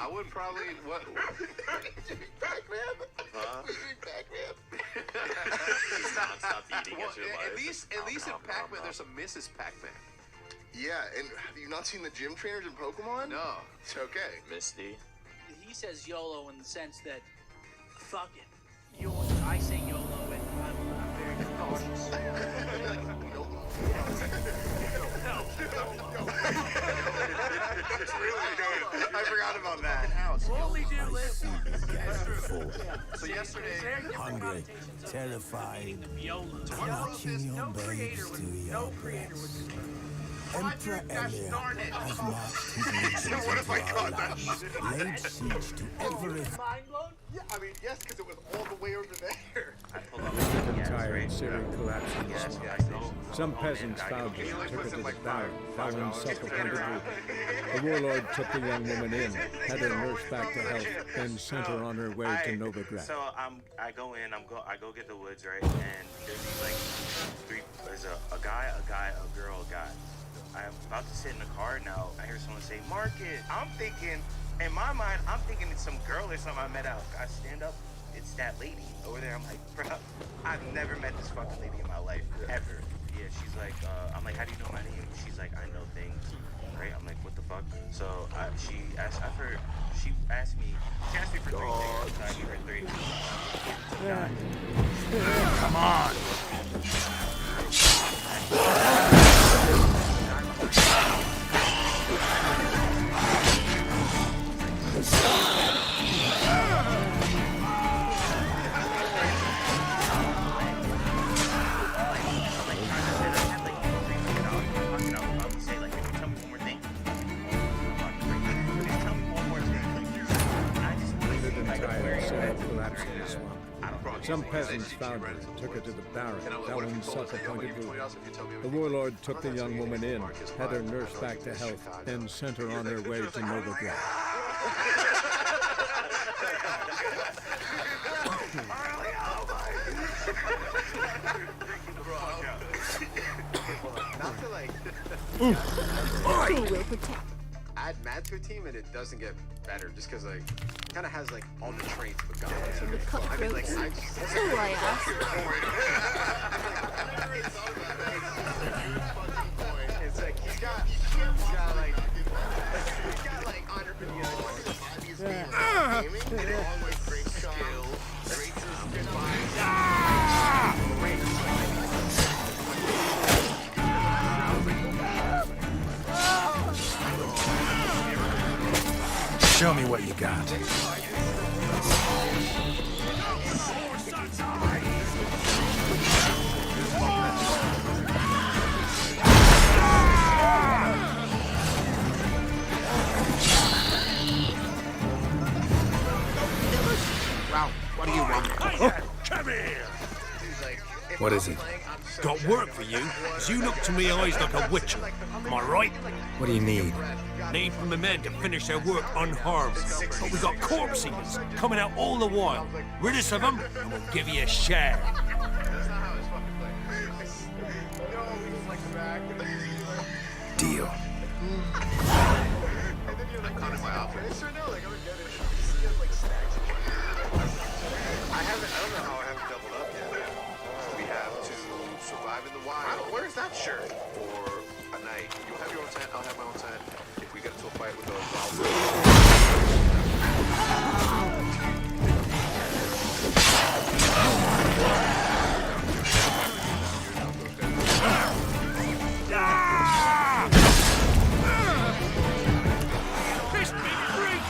I would probably what? Pac-Man. Huh? Pac-Man. He's non-stop eating as your life. At least in Pac-Man, there's a Mrs. Pac-Man. Yeah, and have you not seen the gym trainers in Pokemon? No. It's okay. Misty. He says YOLO in the sense that, fuck it. I say YOLO and I'm very cautious. That's really good. I forgot about that. Only do live. So yesterday, Hungry, terrified, YOLO. clutching your babes to your breasts. Emperor Elliot has marched his legions What if I into our caught that? lands, laid siege to every... Mind blown? Yeah, I mean, yes, because it was all the way over there. I pulled up Entire city collapsing. Some peasants found it, took her to the baron, fell in subsequently. The warlord took the young woman in, had her nursed back to health, then sent her on her way to Novigrad. So I go in, I go get the woods, right? And there's these like there's a guy, a girl, a guy. I'm about to sit in the car now. I hear someone say, Marcus. I'm thinking, in my mind, I'm thinking it's some girl or something I met out. I stand up, it's that lady over there. I'm like, bro, I've never met this fucking lady in my life, ever. Yeah, she's like, I'm like, how do you know my name? She's like, I know things, right? I'm like, what the fuck? So she asked me for 3 things. So I gave her 3. Come on! Some peasants found her, took her to the baron, fell in subsequently. The warlord took the young woman in, had her nursed back to health, then sent her on her way to Novigrad. not to like Who will protect? add mad to a team and it doesn't get better just because like it kind of has like all the traits but God. I mean like I just So I ask. it's like he's got like entrepreneur gaming and along with great skill, great system, Show me what you got. Wow, what do you want? Oh, come here! What is it? Got work for you, as you look to me eyes like a witcher. Am I right? What do you need? Need from the men to finish their work unharmed. But we got corpse eaters coming out all the while. Rid us of them, and we'll give you a share. Deal. I don't know how I haven't doubled up yet. We have to survive in the wild. Where's that shirt? For a night. You'll have your own tent, I'll have my own tent. If we get into a fight with those This big freak!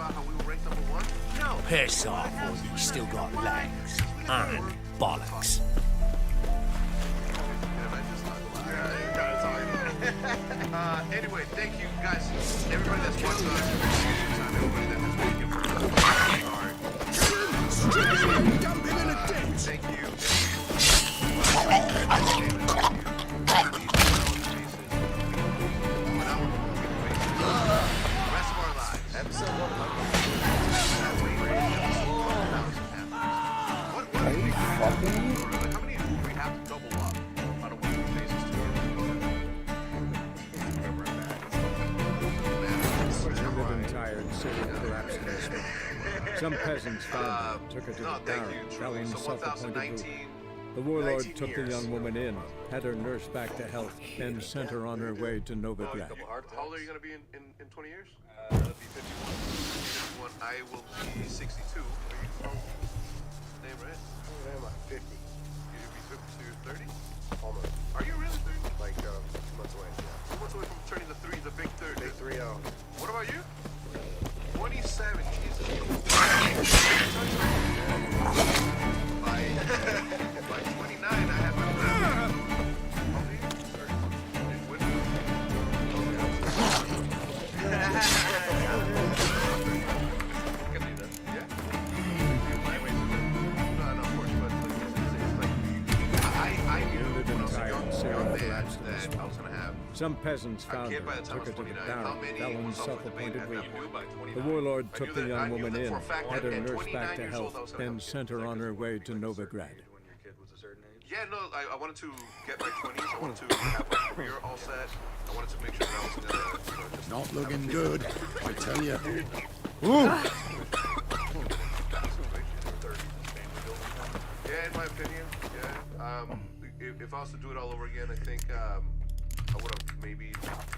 about how we were ranked number 1? No. Piss off, or you still got legs. And bollocks. Anyway, thank you guys, everybody that's watched us, everybody that has been here for us. Thank you. Rest of our lives. Episode 100. Are you fucking? How many do we have to double up on a weekly basis to Stranded and tired, Syria collapsed in her smoke. Some peasants found her, took her to the tower, Valen's self-appointed route. The warlord took the young woman in, had her nursed back to health, and sent her on her way to Novigrad. How old are you going to be in 20 years? I'll be 51. 51. I will be 62. Are you same, right? I'm like 50. You'll be 50, so you're 30? Almost. Are you really 30? Like 2 months away, yeah. 2 months away from turning the 3, the big 30. Big 3-0. What about you? 27. Jesus. By 29, I have my plan. How old are you? 30. When? Can do that. Yeah. No, of course, but it's like I knew when I was a young man that I was gonna have. Some peasants found her, took her to the tower, Valen's self-appointed route. The warlord took the young woman in, had her nursed back to health, and sent her on her way to Novigrad. Yeah, no, I wanted to get my 20s. I wanted to have my career all set. I wanted to make sure that I was gonna, just Not looking good, I tell you. Yeah, in my opinion, yeah. If I was to do it all over again, I think I would have maybe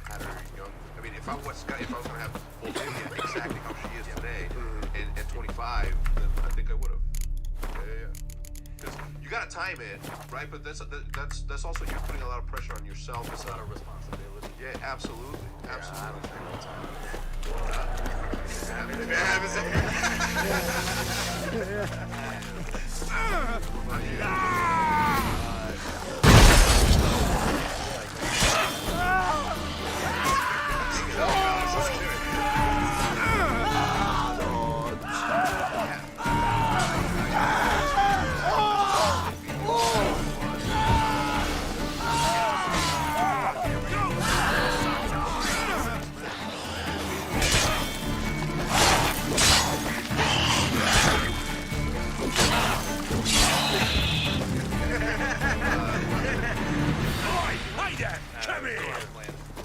had her young. I mean, if I was gonna have Bolivia exactly how she is today, and 25, then I think I would have. Yeah. Because you gotta time it, right? But that's also you're putting a lot of pressure on yourself. It's not a responsibility. Yeah, absolutely, absolutely.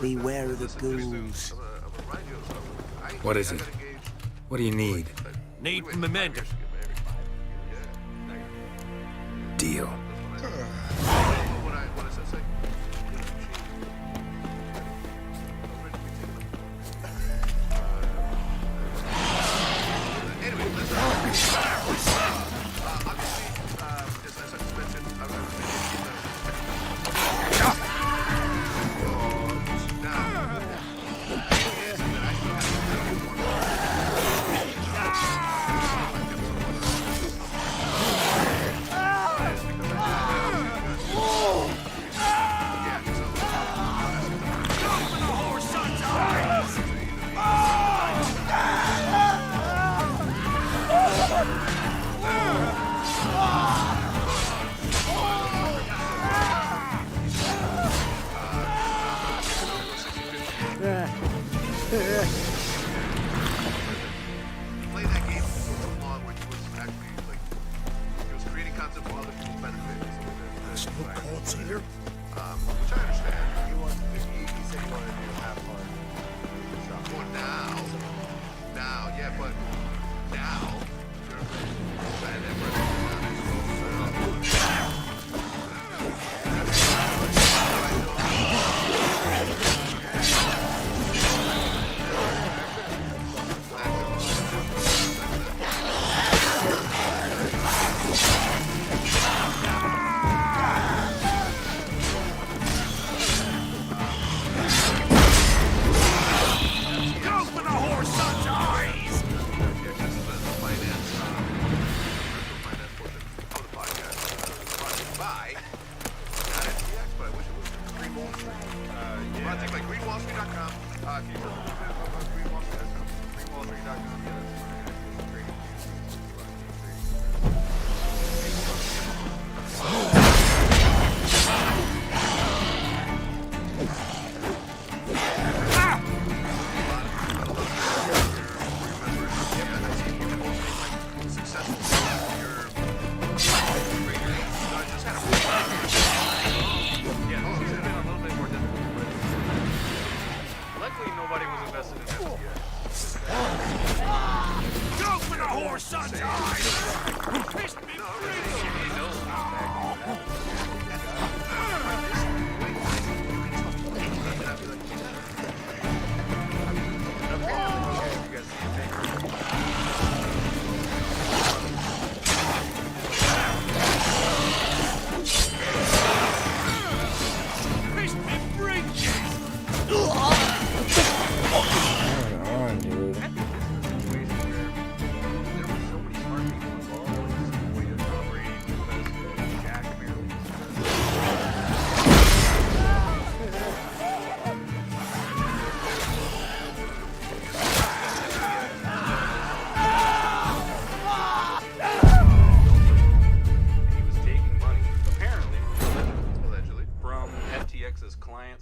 Beware of the ghouls. What is it? What do you need? Need from the men. Deal. Play that game for so long where he was actually like he was creating content for other people's benefit. There's no corpse here. Which I understand. He said he wanted to do half part. Well, now, yeah, but now Open the whore's son's eyes! whore son's eyes! Pissed me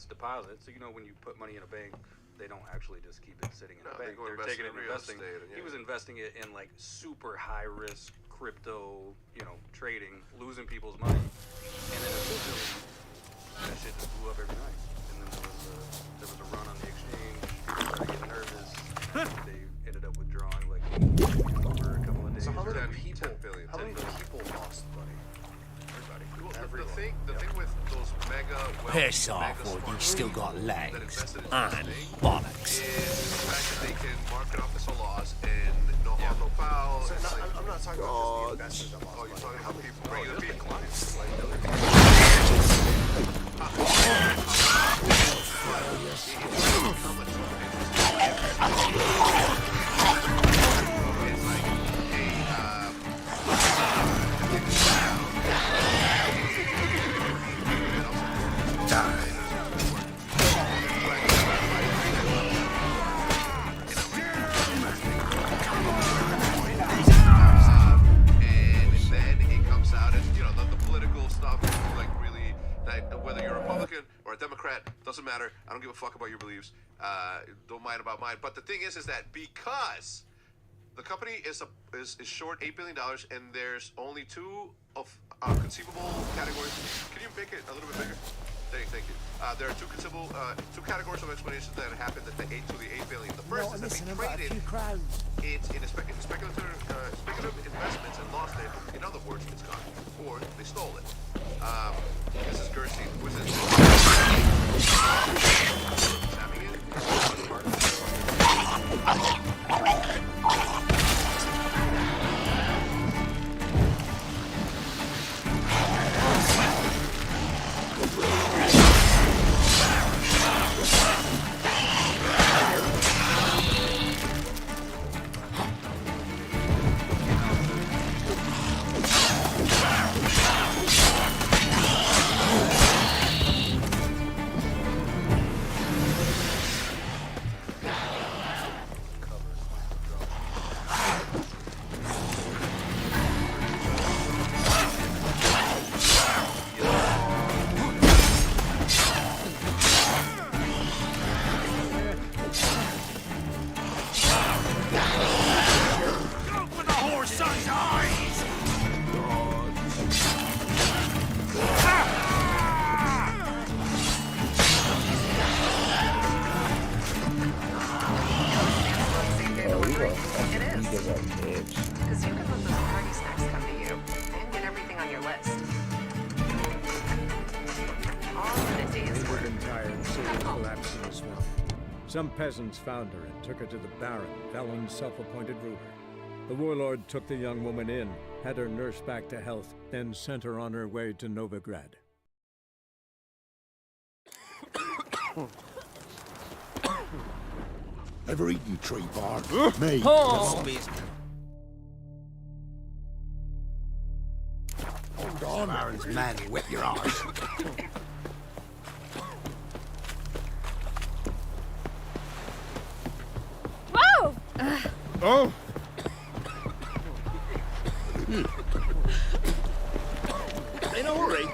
deposits. So, you know, when you put money in a bank, they don't actually just keep it sitting in a bank. They're taking it and investing. He was investing it in like super high risk crypto, you know, trading, losing people's money. And then eventually that shit just blew up every night. And then there was a run on the exchange. People started getting nervous. They ended up withdrawing like over a couple of days. So how many people lost money? The thing with those mega piss off, or you still got legs and bollocks. Is the fact that they can market off this laws and no harm, no foul. So I'm not talking about just the investors that lost. Oh, you're talking about people, regular people, clients. Doesn't matter. I don't give a fuck about your beliefs. Don't mind about mine. But the thing is that because the company is short $8 billion and there's only two of conceivable categories. Can you make it a little bit bigger? Thank you. There are two categories of explanations that happened to the $8 billion. The first is that they traded it in speculative investments and lost it. In other words, it's gone. Or they stole it. This is Gerstein. Was it? Tapping it? Because you can let those party snacks come to you and get everything on your list. All in a day's work. Entire city collapsed in a swamp. Some peasants found her and took her to the Baron, Valen's self-appointed ruler. The warlord took the young woman in, had her nursed back to health, then sent her on her way to Novigrad. Ever eaten tree bark? Me. Oh. Hold on. Baron's man, whip your arse. Whoa! Oh! In a hurry.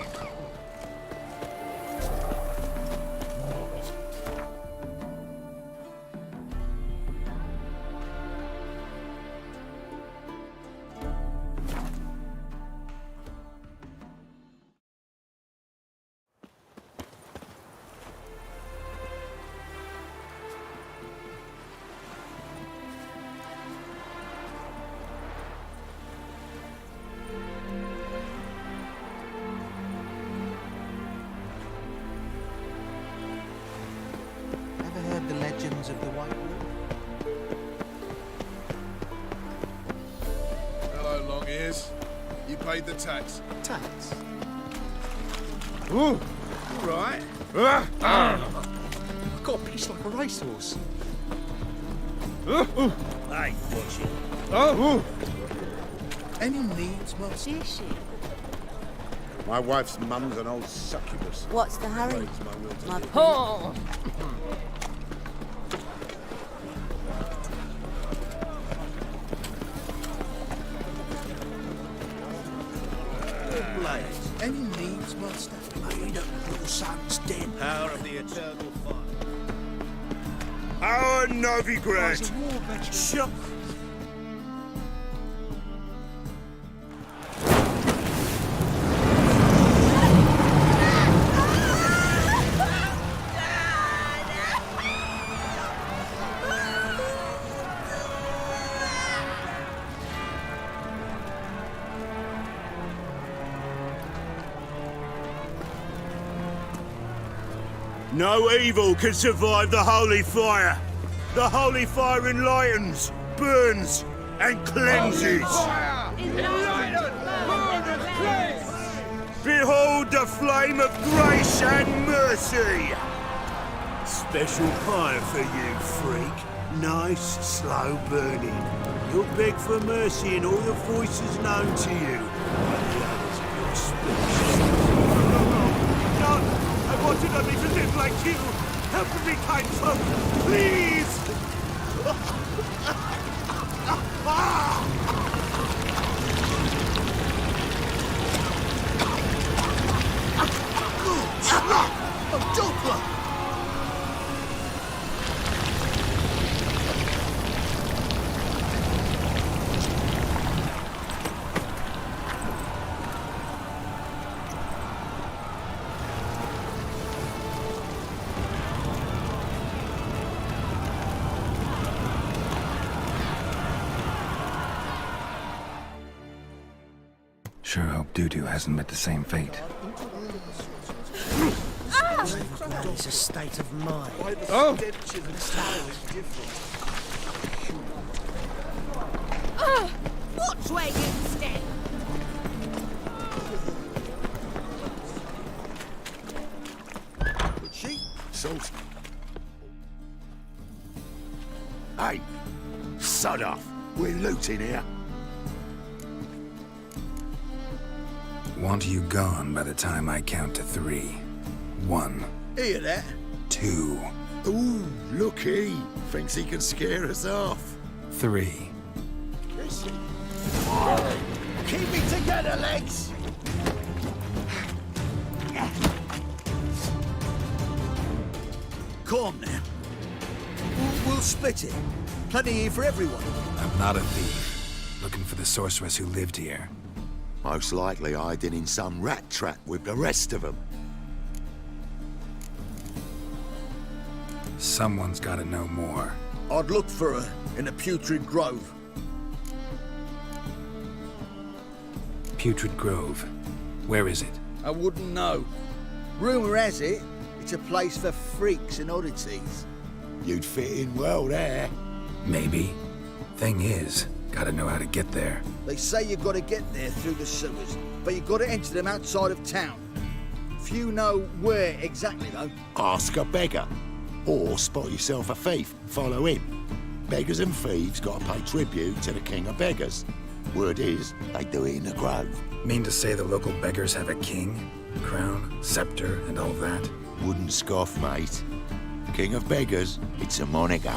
years. You paid the tax. Tax? Ooh, right. I've got a piece like a racehorse. Hey, watch it. Oh, Any needs, Master? Is she? my wife's mum's an old succubus. What's the hurry? Raise my will to My live. paw. Any needs, Master? Made up, your son's dead. Power of the eternal fire. Our Novigrad! Shut. No evil can survive the holy fire. The holy fire enlightens, burns, and cleanses. Behold the flame of grace and mercy. Special fire for you, freak. Nice, slow burning. You'll beg for mercy in all the voices known to you. And the others of your species. No! I wanted only to live like you. Help me, kind folk, please! Oh, Doppler! Sure hope Dudu hasn't met the same fate. It's a state of mind. Oh! Watch where you step. Good sheep. Salt. Hey, sod off. We're looting here. Want you gone by the time I count to 3. 1, Hear that? 2, Ooh, look he. Thinks he can scare us off. 3. Keep me together, legs! Calm now. We'll split it. Plenty here for everyone. I'm not a thief. Looking for the sorceress who lived here. Most likely hiding in some rat trap with the rest of them. Someone's gotta know more. I'd look for her in the Putrid Grove. Putrid Grove. Where is it? I wouldn't know. Rumour has it, it's a place for freaks and oddities. You'd fit in well there. Maybe. Thing is, gotta know how to get there. They say you've got to get there through the sewers, but you've got to enter them outside of town. Few know where exactly, though. Ask a beggar. Or spot yourself a thief. Follow him. Beggars and thieves gotta pay tribute to the king of beggars. Word is, they do it in the grove. Mean to say the local beggars have a king, crown, scepter, and all that? Wouldn't scoff, mate. King of beggars, it's a moniker.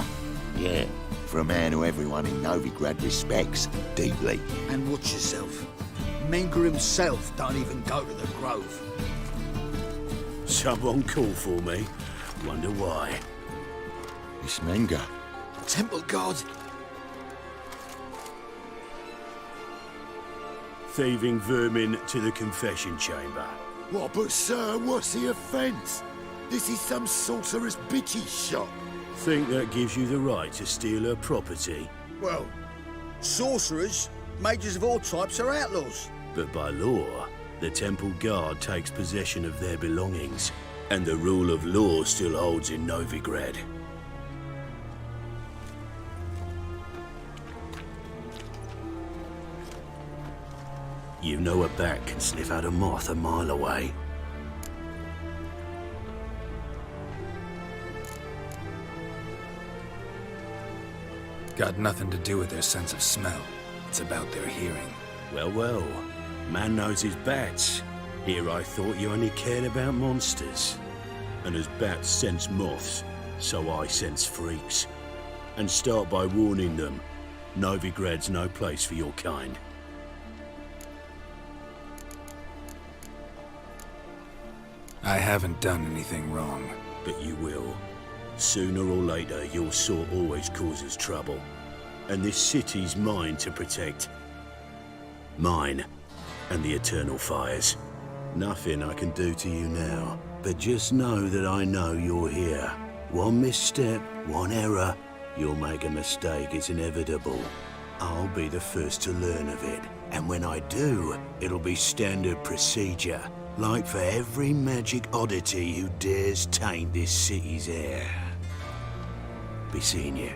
Yeah, for a man who everyone in Novigrad respects deeply. And watch yourself. Menger himself don't even go to the Grove. Someone call for me. Wonder why. It's Menger. Temple guard. Thieving vermin to the confession chamber. What, but sir, what's the offence? This is some sorcerer's bitchy shop. Think that gives you the right to steal her property? Well, sorcerers, mages of all types are outlaws. But by law, the temple guard takes possession of their belongings, and the rule of law still holds in Novigrad. You know a bat can sniff out a moth a mile away. Got nothing to do with their sense of smell. It's about their hearing. Well, well. Man knows his bats. Here I thought you only cared about monsters. And as bats sense moths, so I sense freaks. And start by warning them. Novigrad's no place for your kind. I haven't done anything wrong. But you will. Sooner or later, your sort always causes trouble. And this city's mine to protect. Mine. And the eternal fires. Nothing I can do to you now. But just know that I know you're here. One misstep, one error, you'll make a mistake, it's inevitable. I'll be the first to learn of it. And when I do, it'll be standard procedure. Like for every magic oddity who dares taint this city's air. Be seeing you.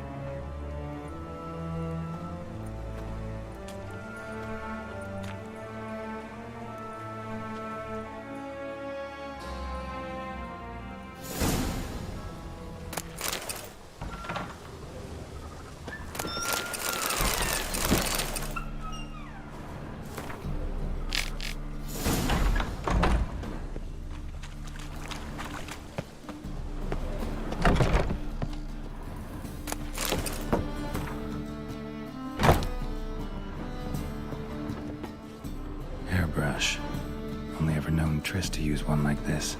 Hairbrush. Only ever known Triss to use one like this.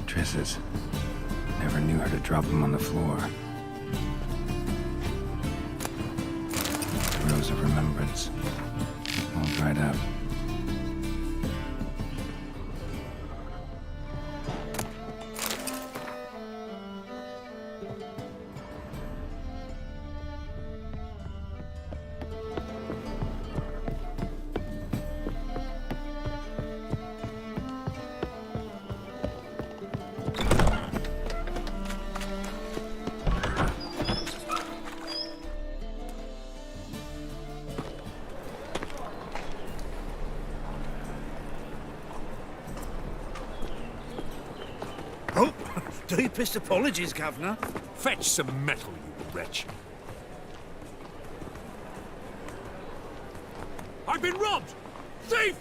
Triss's. Never knew how to drop them on the floor. Rose of Remembrance. All dried up. Oh, deepest apologies, Governor. Fetch some metal, you wretch. I've been robbed! Thief!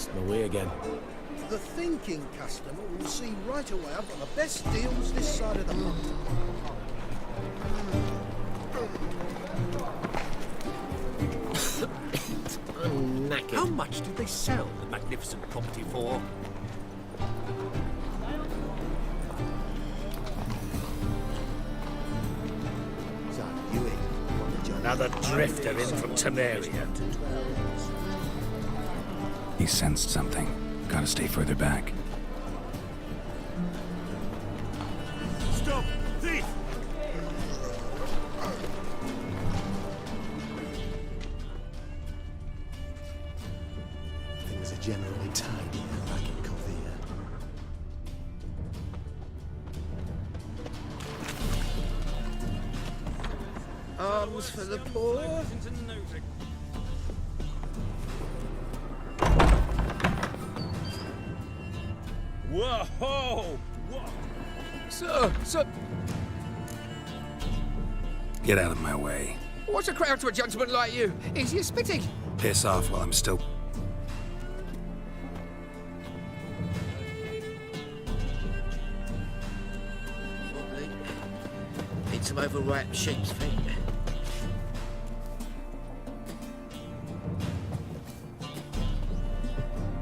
Lost my way again. The thinking customer will see right away I've got the best deals this side of the pond. I'm knackered. How much did they sell the magnificent property for? So, you in? Another drifter in from Temeria. He sensed something. Gotta stay further back. Stop! Thief! Things are generally tidier back in Kovia. Arms for the poor. Whoa! Sir! Get out of my way. What's a crowd to a gentleman like you? Is he spitting? Piss off while I'm still... Wobbly. Need some overripe sheep's feet.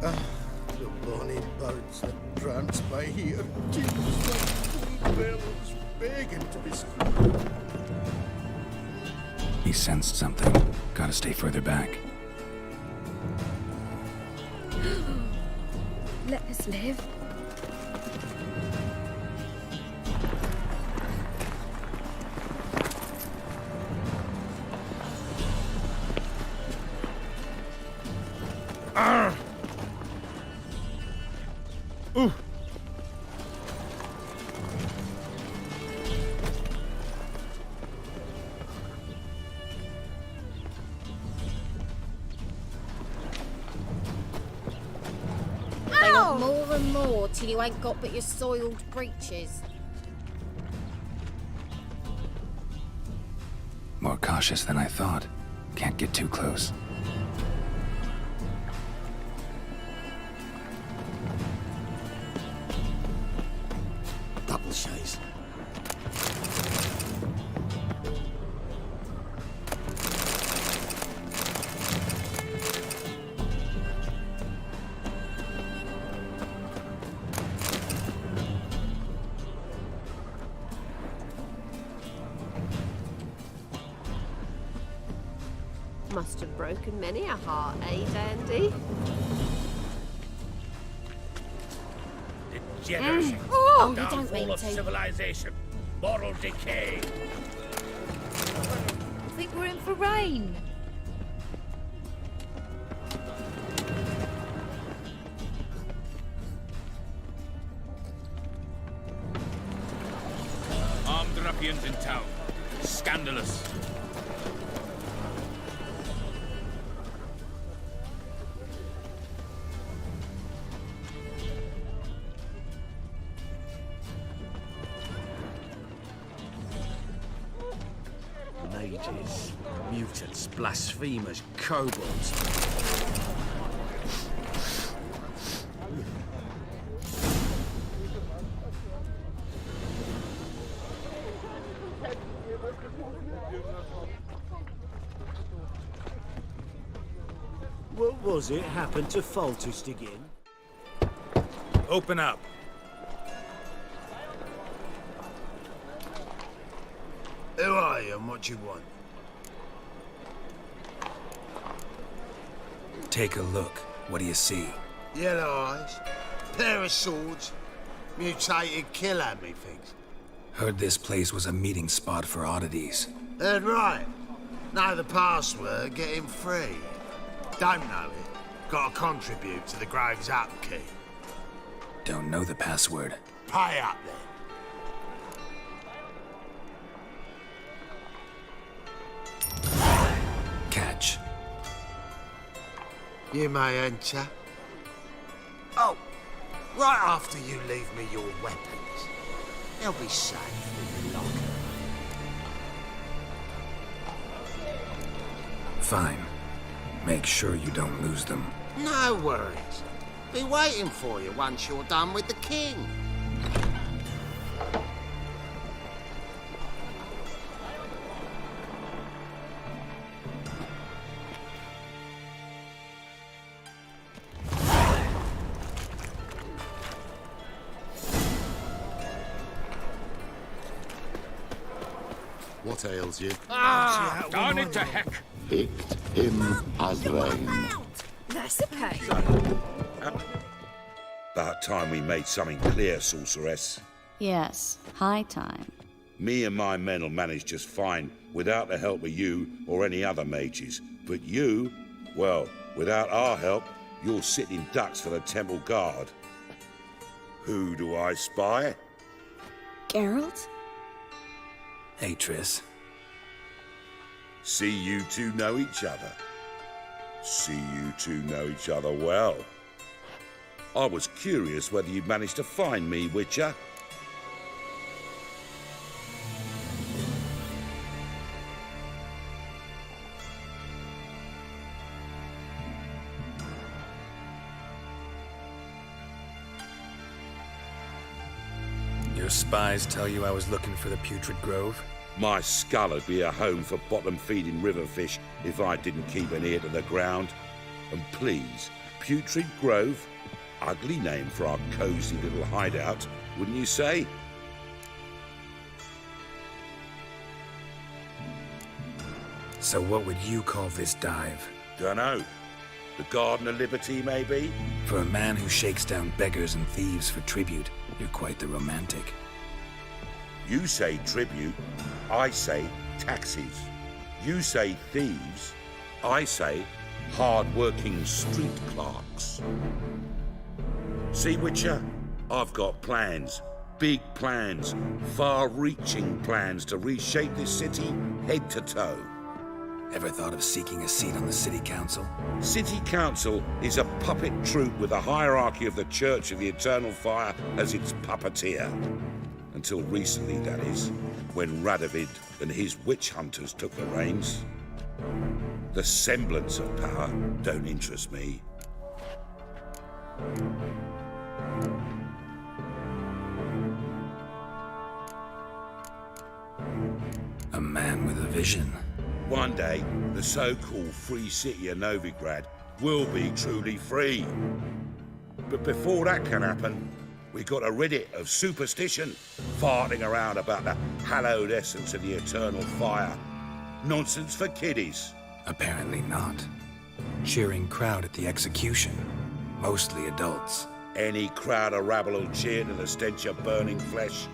The bonny birds that prance by here, Jesus, like bells begging to be screwed. He sensed something. Gotta stay further back. Let us live. They want more and more till you ain't got but your soiled breeches. More cautious than I thought. Can't get too close. Double chase. Must have broken many a heart, eh, Dandy? Degeneration. Oh, you don't Downfall mean of to. civilization. Moral decay. I think we're in for rain. Armed ruffians in town. Scandalous. Mages, mutants, blasphemers, kobolds. What was it happened to Foltest again? Open up. Who are you and what you want? Take a look. What do you see? Yellow eyes, pair of swords, mutated killer, methinks. Heard this place was a meeting spot for oddities. Heard right. Know the password, get him free. Don't know it, gotta contribute to the Grave's upkeep. Don't know the password. Pay up then. Catch. You may enter. Oh, right after you leave me your weapons. They'll be safe in the locker. Fine. Make sure you don't lose them. No worries. Be waiting for you once you're done with the king. What ails you? Down into heck! Picked him as rain. That's a pain. About time we made something clear, sorceress. Yes, high time. Me and my men'll manage just fine without the help of you or any other mages. But you, well, without our help, you'll sit in ducks for the temple guard. Who do I spy? Geralt? Hey, Triss. See you two know each other. See you two know each other well. I was curious whether you'd managed to find me, Witcher. Your spies tell you I was looking for the Putrid Grove? My skull would be a home for bottom-feeding river fish if I didn't keep an ear to the ground. And please, Putrid Grove? Ugly name for our cozy little hideout, wouldn't you say? So what would you call this dive? Dunno. The Garden of Liberty, maybe? For a man who shakes down beggars and thieves for tribute, you're quite the romantic. You say tribute, I say taxes. You say thieves, I say hard-working street clerks. See, Witcher, I've got plans. Big plans. Far-reaching plans to reshape this city head to toe. Ever thought of seeking a seat on the city council? City council is a puppet troupe with a hierarchy of the Church of the Eternal Fire as its puppeteer. Until recently, that is, when Radovid and his witch hunters took the reins. The semblance of power don't interest me. A man with a vision. One day, the so-called free city of Novigrad will be truly free. But before that can happen, we got to rid it of superstition, farting around about the hallowed essence of the eternal fire. Nonsense for kiddies. Apparently not. Cheering crowd at the execution. Mostly adults. Any crowd of rabble will cheer to the stench of burning flesh.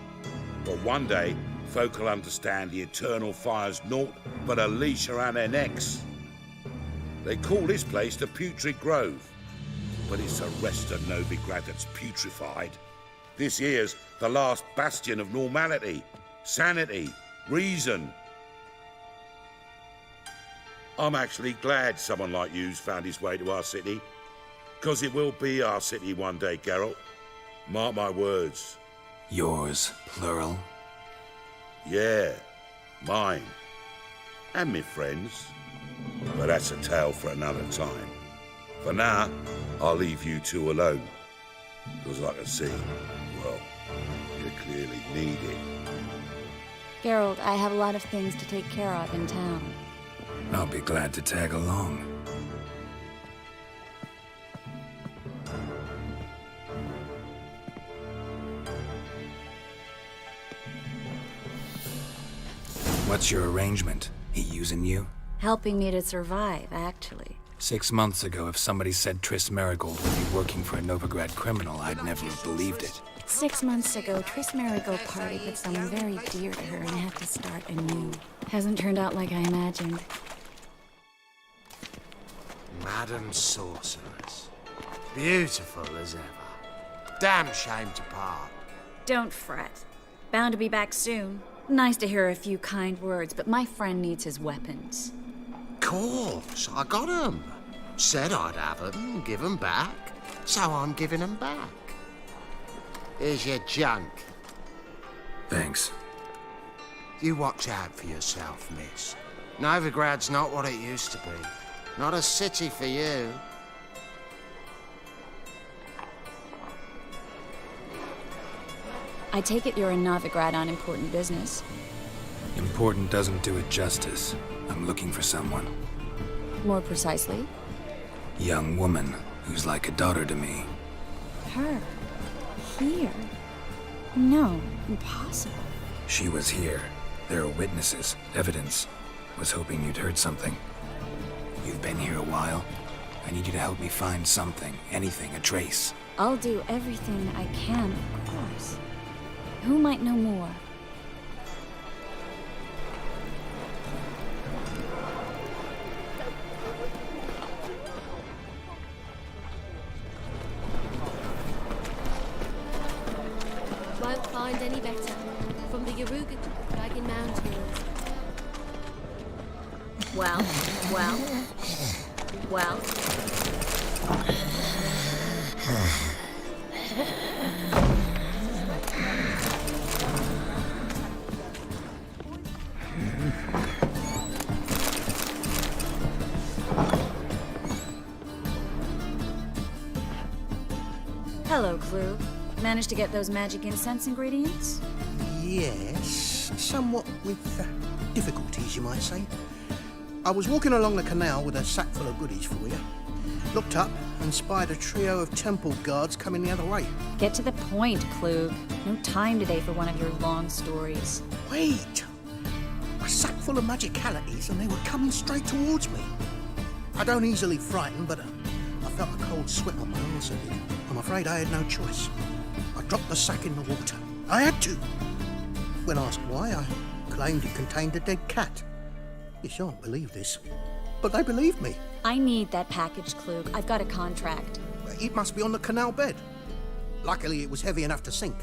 But one day, folk will understand the eternal fire's naught but a leash around their necks. They call this place the Putrid Grove, but it's the rest of Novigrad that's putrefied. This here's the last bastion of normality, sanity, reason. I'm actually glad someone like you's found his way to our city, because it will be our city one day, Geralt. Mark my words. Yours, plural? Yeah, mine. And me friends. But that's a tale for another time. For now, I'll leave you two alone. Because I can see, well, you clearly need it. Geralt, I have a lot of things to take care of in town. I'll be glad to tag along. What's your arrangement? He using you? Helping me to survive, actually. 6 months ago, if somebody said Triss Merigold would be working for a Novigrad criminal, I'd never have believed it. 6 months ago, Triss Merigold partied with someone very dear to her and had to start anew. Hasn't turned out like I imagined. Madam Sorceress. Beautiful as ever. Damn shame to part. Don't fret. Bound to be back soon. Nice to hear a few kind words, but my friend needs his weapons. Course, I got 'em. Said I'd have 'em and give 'em back. So I'm giving 'em back. Here's your junk. Thanks. You watch out for yourself, miss. Novigrad's not what it used to be. Not a city for you. I take it you're a Novigrad on important business. Important doesn't do it justice. I'm looking for someone. More precisely? Young woman who's like a daughter to me. Her? Here? No, impossible. She was here. There are witnesses, evidence. Was hoping you'd heard something. You've been here a while. I need you to help me find something, anything, a trace. I'll do everything I can, of course. Who might know more? Won't find any better. From the Yaruga to Dragon Mountains. Well. Hello, Clue. Managed to get those magic incense ingredients? Yes, somewhat with difficulties, you might say. I was walking along the canal with a sack full of goodies for you. Looked up and spied a trio of temple guards coming the other way. Get to the point, Klug. No time today for one of your long stories. Wait! A sack full of magicalities and they were coming straight towards me. I don't easily frighten, but I felt a cold sweat on my arse. I'm afraid I had no choice. I dropped the sack in the water. I had to. When asked why, I claimed it contained a dead cat. You shan't believe this, but they believed me. I need that package, Klug. I've got a contract. It must be on the canal bed. Luckily, it was heavy enough to sink.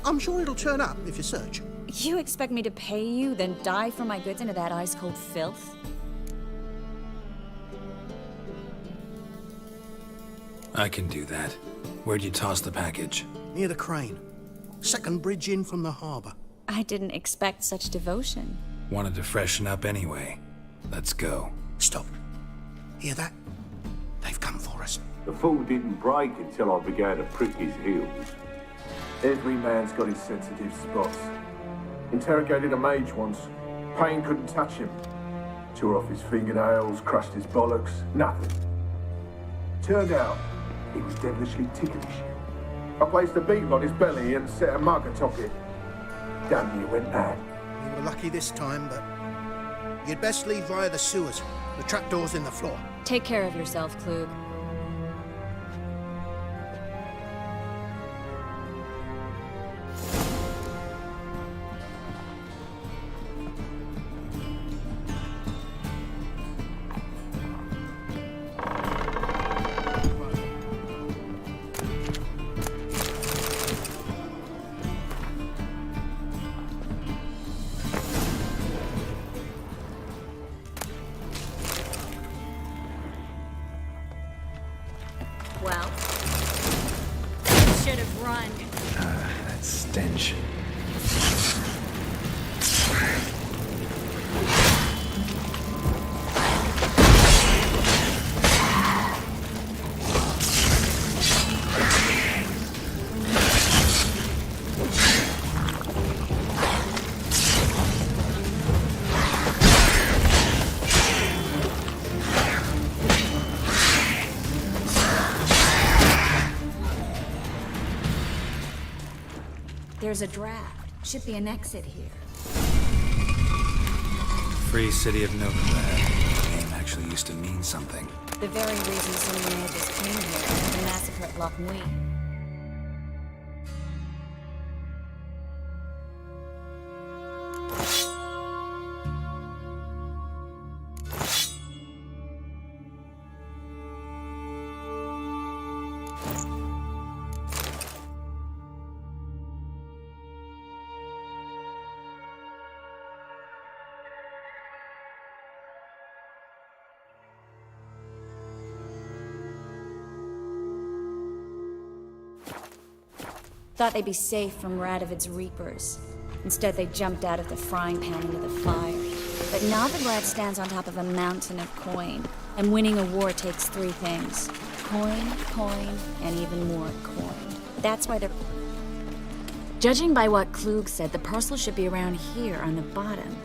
I'm sure it'll turn up if you search. You expect me to pay you, then dive for my goods into that ice-cold filth? I can do that. Where'd you toss the package? Near the crane. Second bridge in from the harbour. I didn't expect such devotion. Wanted to freshen up anyway. Let's go. Stop. Hear that? They've come for us. The fool didn't break until I began to prick his heels. Every man's got his sensitive spots. Interrogated a mage once. Pain couldn't touch him. Tore off his fingernails, crushed his bollocks, nothing. Turned out, he was devilishly ticklish. I placed a beetle on his belly and set a mug atop it. Damn near went mad. You were lucky this time, but you'd best leave via the sewers. The trapdoor's in the floor. Take care of yourself, Klug. Well, should have run. That stench. There's a draft. Should be an exit here. Free City of Novigrad. The name actually used to mean something. The very reason so many mages came here, the massacre at Loch Muir. Thought they'd be safe from Radovid's reapers. Instead, they jumped out of the frying pan into the fire. But Novigrad stands on top of a mountain of coin, and winning a war takes three things. Coin, and even more coin. That's why they're... Judging by what Klug said, the parcel should be around here on the bottom.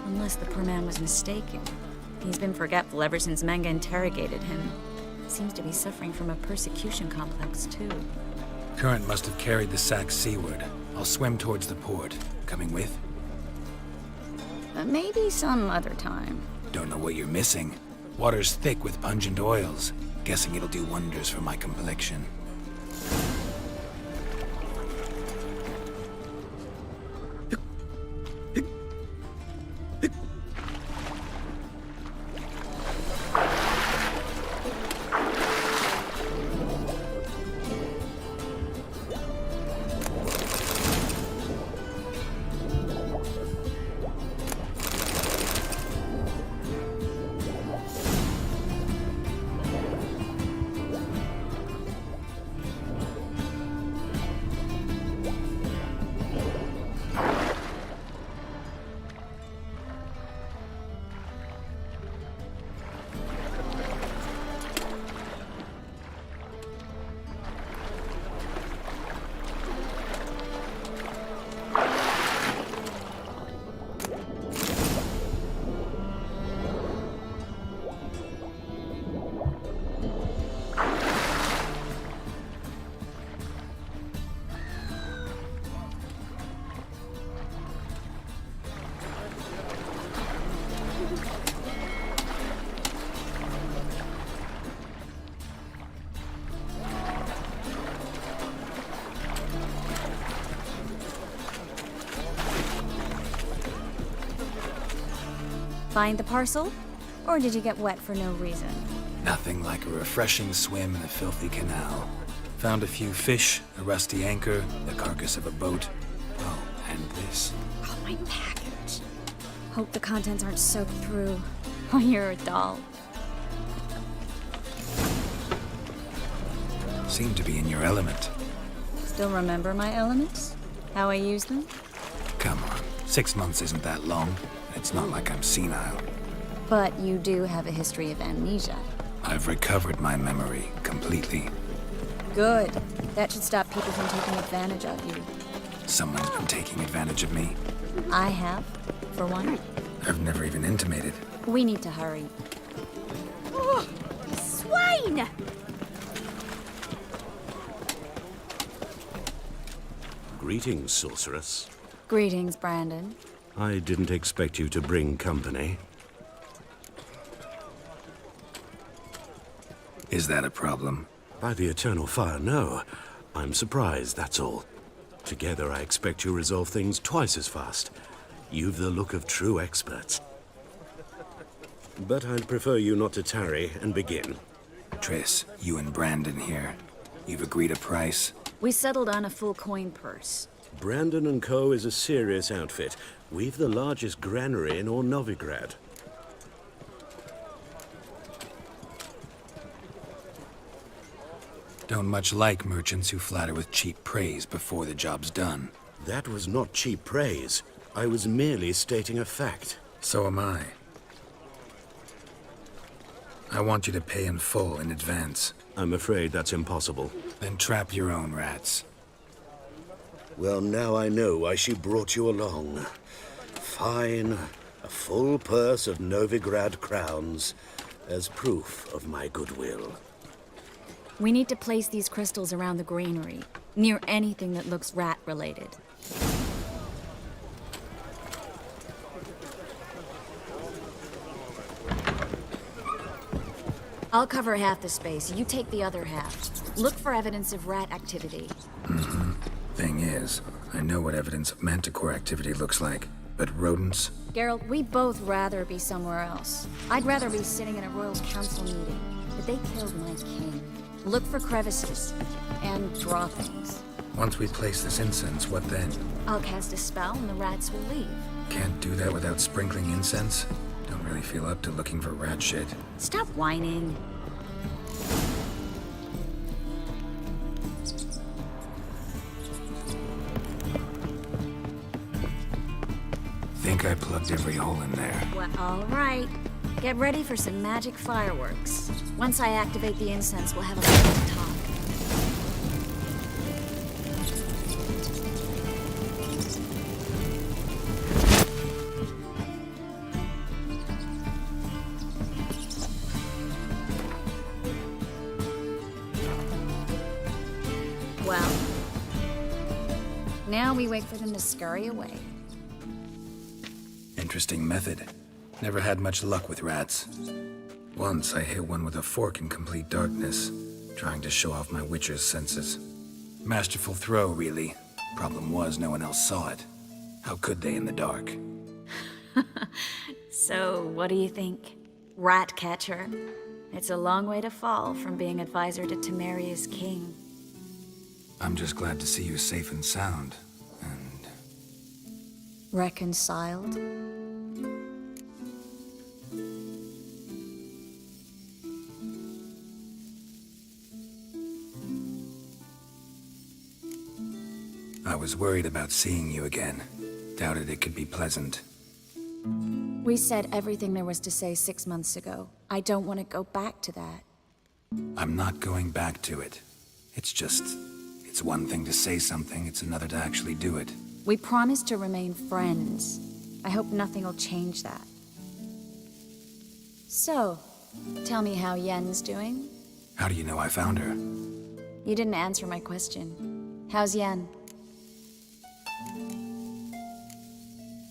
Unless the poor man was mistaken. He's been forgetful ever since Manga interrogated him. Seems to be suffering from a persecution complex, too. Current must have carried the sack seaward. I'll swim towards the port. Coming with? Maybe some other time. Don't know what you're missing. Water's thick with pungent oils. Guessing it'll do wonders for my complexion. Find the parcel? Or did you get wet for no reason? Nothing like a refreshing swim in a filthy canal. Found a few fish, a rusty anchor, the carcass of a boat. Oh, and this. Oh, my package. Hope the contents aren't soaked through. Oh, you're a doll. Seem to be in your element. Still remember my elements? How I use them? Come on, 6 months isn't that long. It's not like I'm senile. But you do have a history of amnesia. I've recovered my memory completely. Good. That should stop people from taking advantage of you. Someone's been taking advantage of me. I have, for one. I've never even intimated. We need to hurry. Oh, Swain! Greetings, sorceress. Greetings, Brandon. I didn't expect you to bring company. Is that a problem? By the eternal fire, no. I'm surprised, that's all. Together, I expect you resolve things twice as fast. You've the look of true experts. But I'd prefer you not to tarry and begin. Triss, you and Brandon here. You've agreed a price? We settled on a full coin purse. Brandon & Co. is a serious outfit. We've the largest granary in all Novigrad. Don't much like merchants who flatter with cheap praise before the job's done. That was not cheap praise. I was merely stating a fact. So am I. I want you to pay in full in advance. I'm afraid that's impossible. Then trap your own rats. Well, now I know why she brought you along. Fine. A full purse of Novigrad crowns as proof of my goodwill. We need to place these crystals around the granary, near anything that looks rat-related. I'll cover half the space, you take the other half. Look for evidence of rat activity. Mm-hmm. Thing is, I know what evidence of manticore activity looks like, but rodents? Geralt, we'd both rather be somewhere else. I'd rather be sitting in a Royal Council meeting, but they killed my king. Look for crevices, and draw things. Once we place this incense, what then? I'll cast a spell and the rats will leave. Can't do that without sprinkling incense? Don't really feel up to looking for rat shit. Stop whining. Think I plugged every hole in there. Well, all right. Get ready for some magic fireworks. Once I activate the incense, we'll have a little talk. Well, now we wait for them to scurry away. Interesting method. Never had much luck with rats. Once I hit one with a fork in complete darkness, trying to show off my witcher's senses. Masterful throw, really. Problem was, no one else saw it. How could they in the dark? So, what do you think? Rat catcher? It's a long way to fall from being advisor to Temeria's king. I'm just glad to see you safe and sound. And Reconciled? I was worried about seeing you again. Doubted it could be pleasant. We said everything there was to say 6 months ago. I don't want to go back to that. I'm not going back to it. It's one thing to say something, it's another to actually do it. We promised to remain friends. I hope nothing will change that. So, tell me how Yen's doing? How do you know I found her? You didn't answer my question. How's Yen?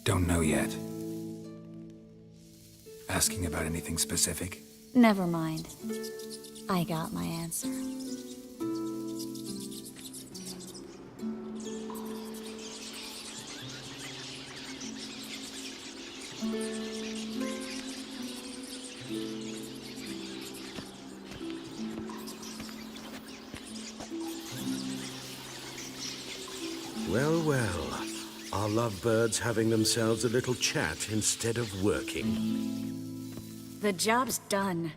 Don't know yet. Asking about anything specific? Never mind. I got my answer. Well, well. Our lovebirds having themselves a little chat instead of working. The job's done.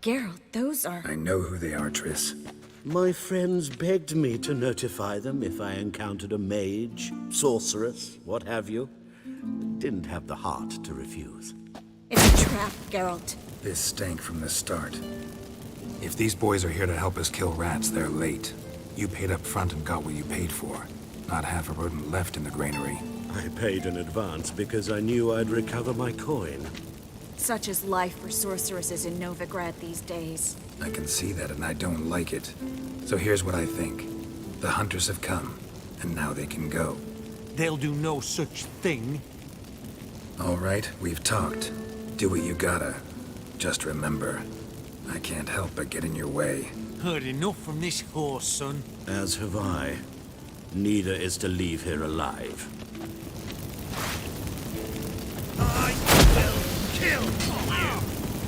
Geralt, those are... I know who they are, Triss. My friends begged me to notify them if I encountered a mage, sorceress, what have you. Didn't have the heart to refuse. It's a trap, Geralt. This stank from the start. If these boys are here to help us kill rats, they're late. You paid up front and got what you paid for. Not half a rodent left in the granary. I paid in advance because I knew I'd recover my coin. Such is life for sorceresses in Novigrad these days. I can see that, and I don't like it. So here's what I think. The hunters have come, and now they can go. They'll do no such thing. All right, we've talked. Do what you gotta. Just remember, I can't help but get in your way. Heard enough from this horse, son. As have I. Neither is to leave here alive. I will kill you!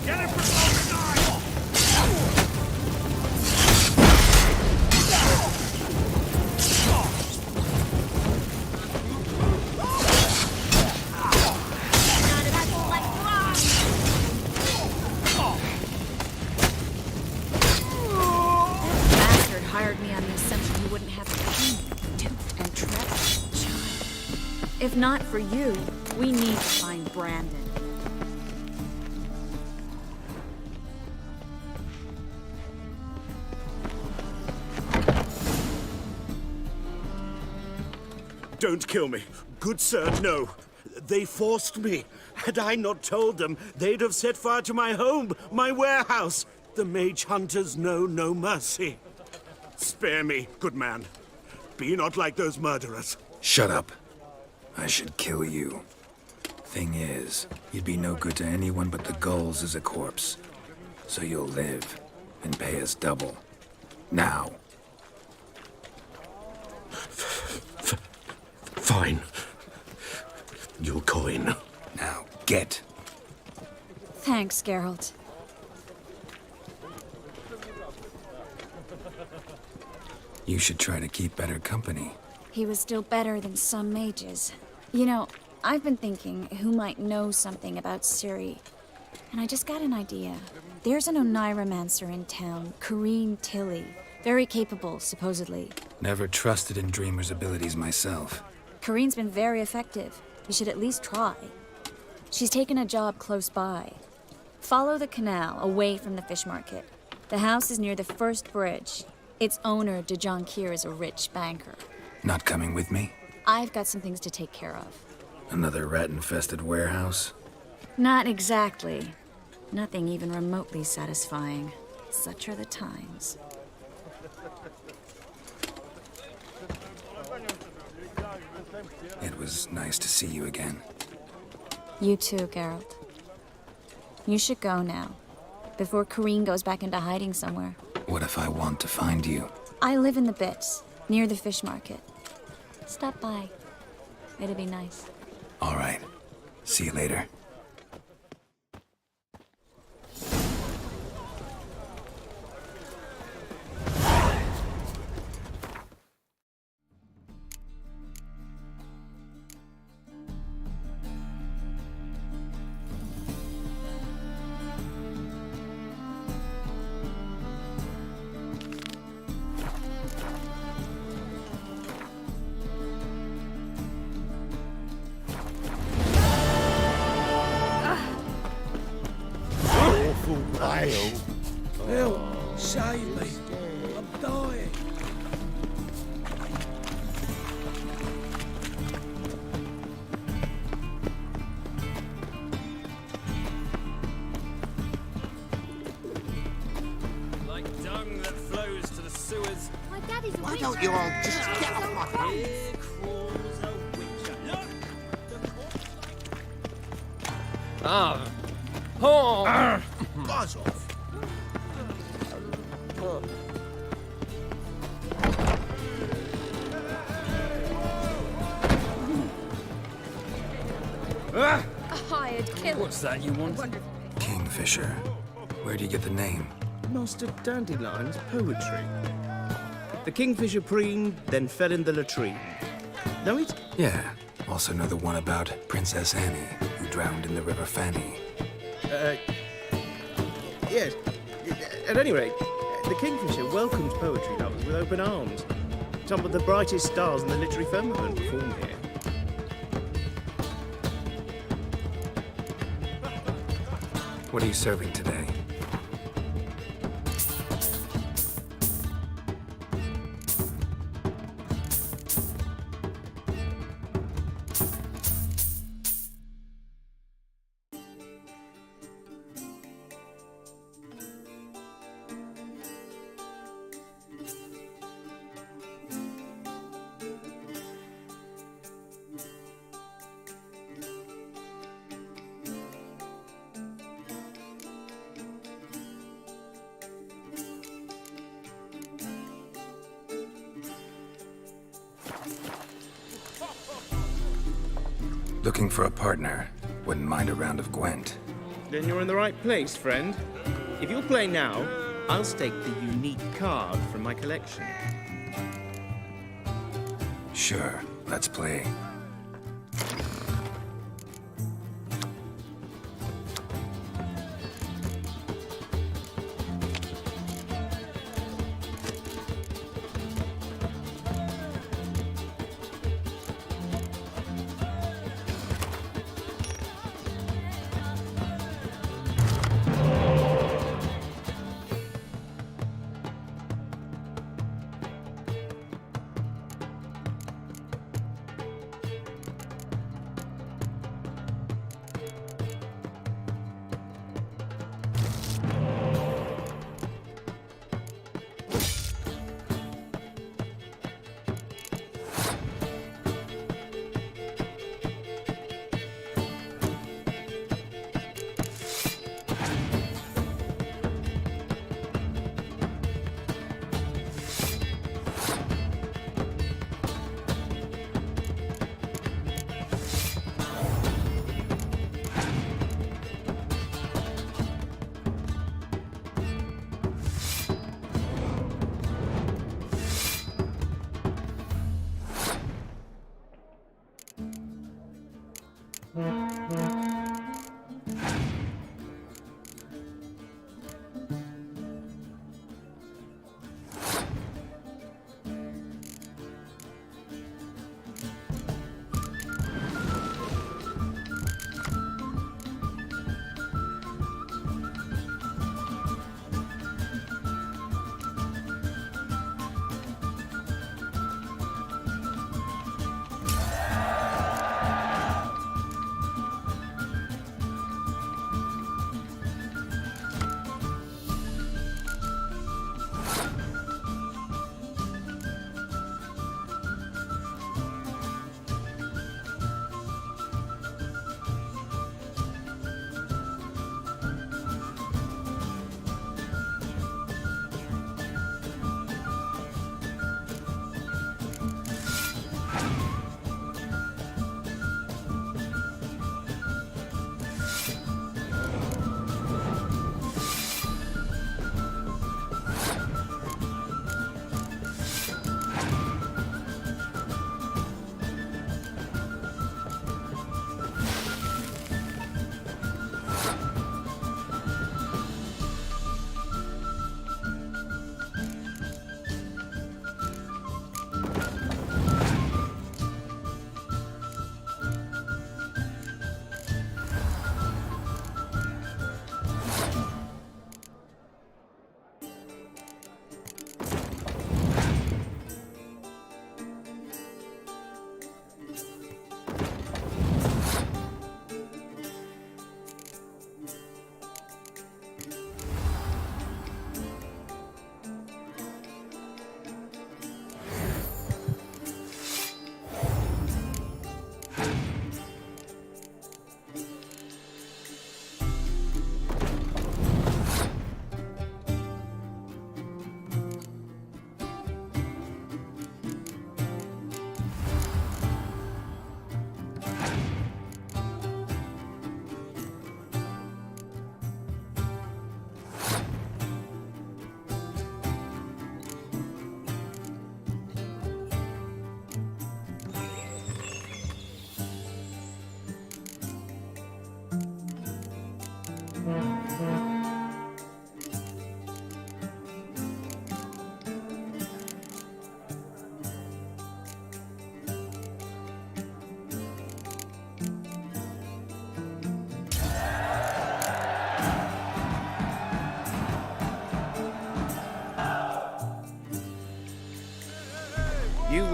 Get it from both sides! Bastard hired me on the assumption you wouldn't have pain, tempt, and trap, child. If not for you, we need to find Brandon. Don't kill me. Good sir, no. They forced me. Had I not told them, they'd have set fire to my home, my warehouse. The mage hunters know no mercy. Spare me, good man. Be not like those murderers. Shut up. I should kill you. Thing is, you'd be no good to anyone but the gulls as a corpse. So you'll live and pay us double. Now. Fine. Your coin. Now, get. Thanks, Geralt. You should try to keep better company. He was still better than some mages. You know, I've been thinking who might know something about Ciri. And I just got an idea. There's an Oneiromancer in town, Corrine Tilly. Very capable, supposedly. Never trusted in Dreamer's abilities myself. Corrine's been very effective. You should at least try. She's taken a job close by. Follow the canal, away from the fish market. The house is near the first bridge. Its owner, de Jonquier, is a rich banker. Not coming with me? I've got some things to take care of. Another rat-infested warehouse? Not exactly. Nothing even remotely satisfying. Such are the times. It was nice to see you again. You too, Geralt. You should go now, before Kareen goes back into hiding somewhere. What if I want to find you? I live in the Bits, near the fish market. Stop by. It'd be nice. All right. See you later. Help! Save me! I'm dying! Like dung that flows to the sewers. My daddy's a Why witch. don't you all just get off my phone? Here crawls a witcher. Look! Ah! Oh! Buzz off. Ah! A hired killer. What's that you want? Kingfisher. Where do you get the name? Master Dandelion's poetry. The kingfisher preened, then fell in the latrine. Know it? Yeah. Also know the one about Princess Annie, who drowned in the River Fanny. Yes. At any rate, the kingfisher welcomes poetry lovers with open arms. Some of the brightest stars in the literary firmament perform here. What are you serving today? Looking for a partner. Wouldn't mind a round of Gwent. Then you're in the right place, friend. If you'll play now, I'll stake the unique card from my collection. Sure, let's play.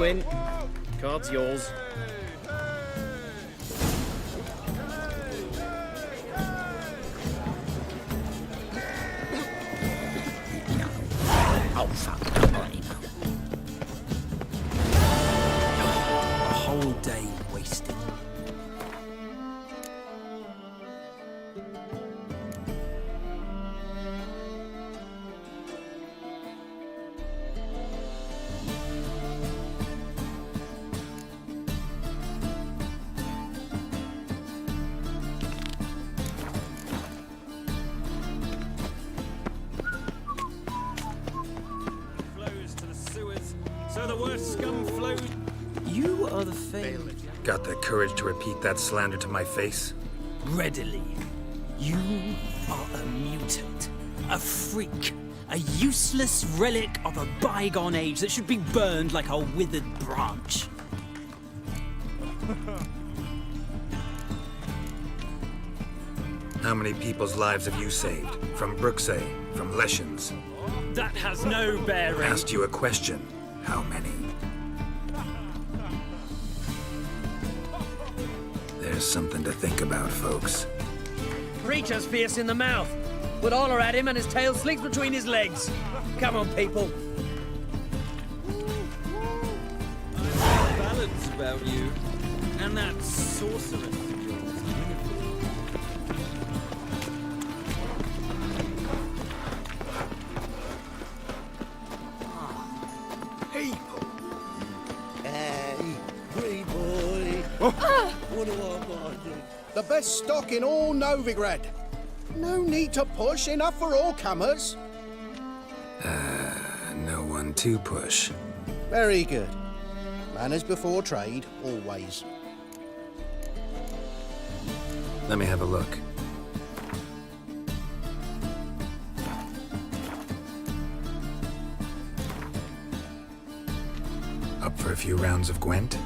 win. Card's yours. Oh, fuck. A whole day wasted. Flows to the sewers, so the worst scum flows. You are the thing. Got the courage to repeat that slander to my face? Readily. You are a mutant. A freak. A useless relic of a bygone age that should be burned like a withered branch. How many people's lives have you saved? From Brooksay? From Leshens? That has no bearing. Asked you a question. How many? There's something to think about, folks. Creature's fierce in the mouth. Would holler at him and his tail slinks between his legs. Come on, people. Balance about you. And that sorceress of yours. People. Hey, free boy. What do I got to do? The best stock in all Novigrad. No need to push, enough for all comers. No one to push. Very good. Manners before trade, always. Let me have a look. Up for a few rounds of Gwent?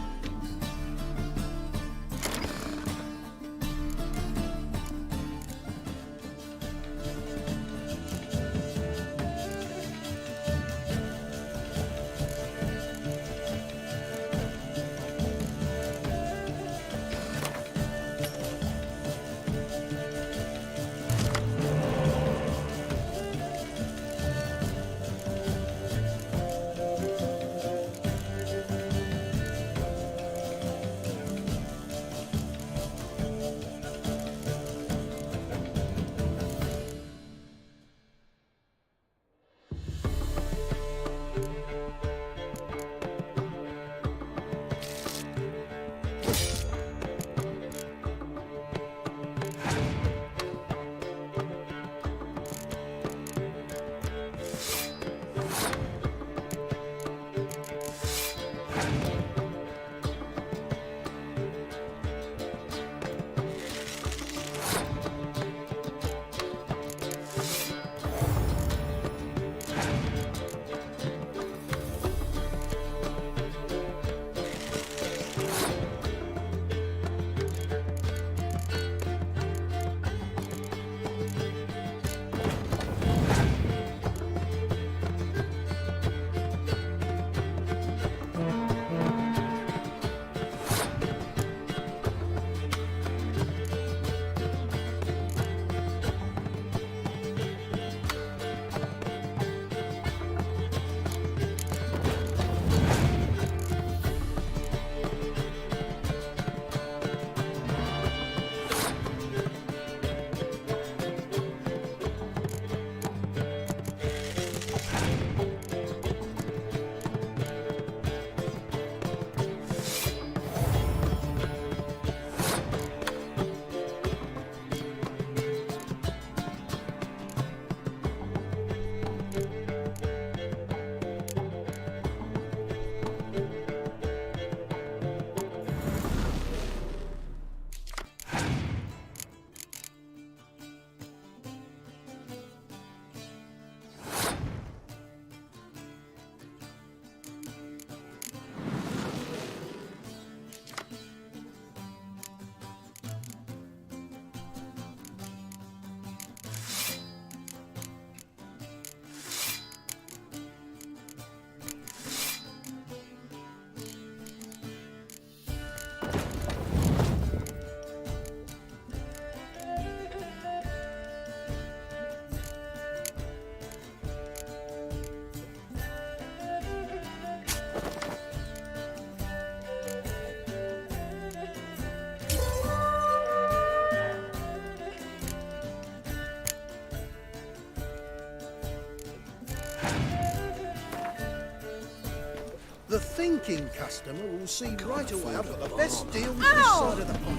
The thinking customer will see right away I've got the best deal this side of the pond.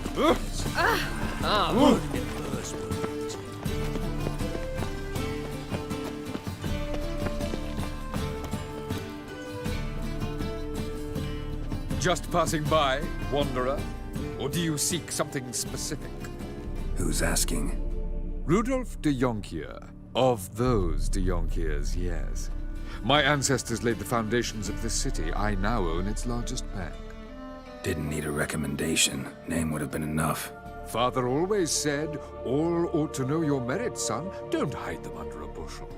Just passing by, wanderer? Or do you seek something specific? Who's asking? Rudolf de Jonkier. Of those de Jonkiers, yes. My ancestors laid the foundations of this city. I now own its largest bank. Didn't need a recommendation. Name would have been enough. Father always said, all ought to know your merits, son. Don't hide them under a bushel.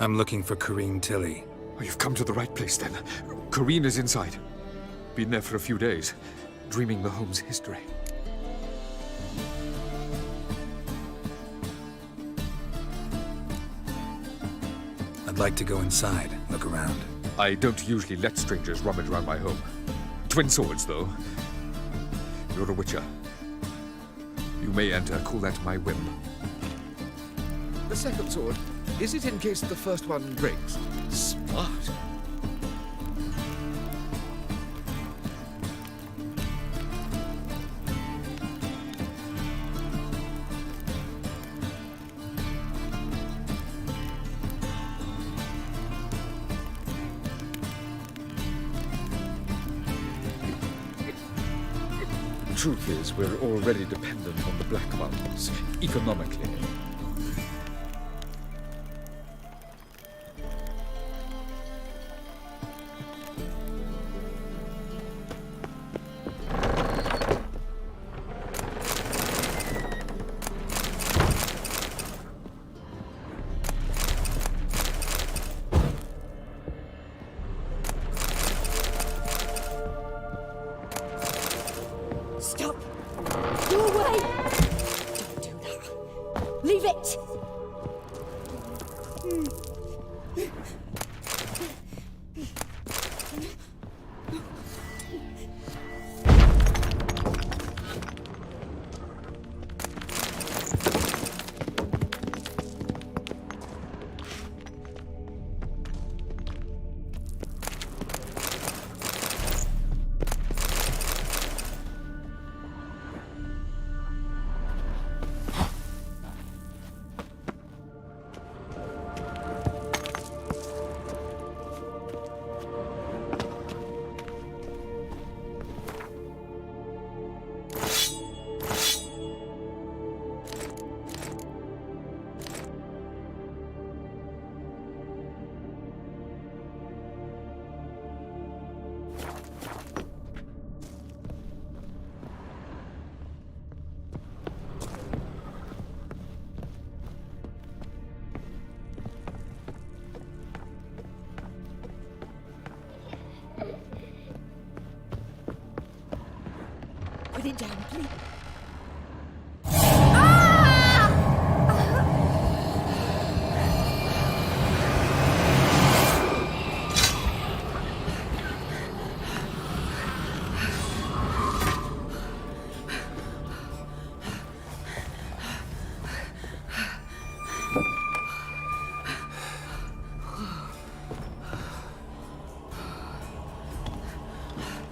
I'm looking for Corrine Tilly. Oh, you've come to the right place, then. Corrine is inside. Been there for a few days, dreaming the home's history. I'd like to go inside, look around. I don't usually let strangers rummage around my home. Twin swords, though. You're a witcher. You may enter, call that my whim. The second sword, is it in case the first one breaks? Smart. The truth is, we're already dependent on the Black Ones, economically. Stop! Go away! Don't do that. Leave it! Put it down, please.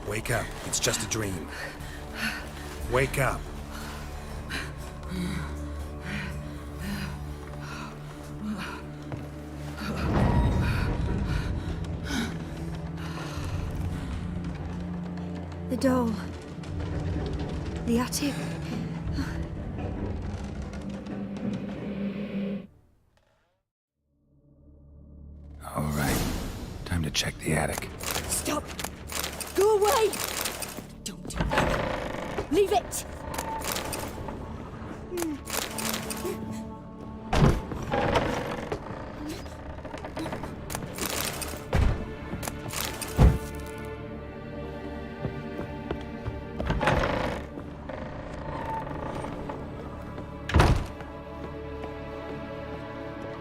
Wake up. It's just a dream. Wake up. The doll. The attic. All right. Time to check the attic. Stop! Go away! Don't do that. Leave it!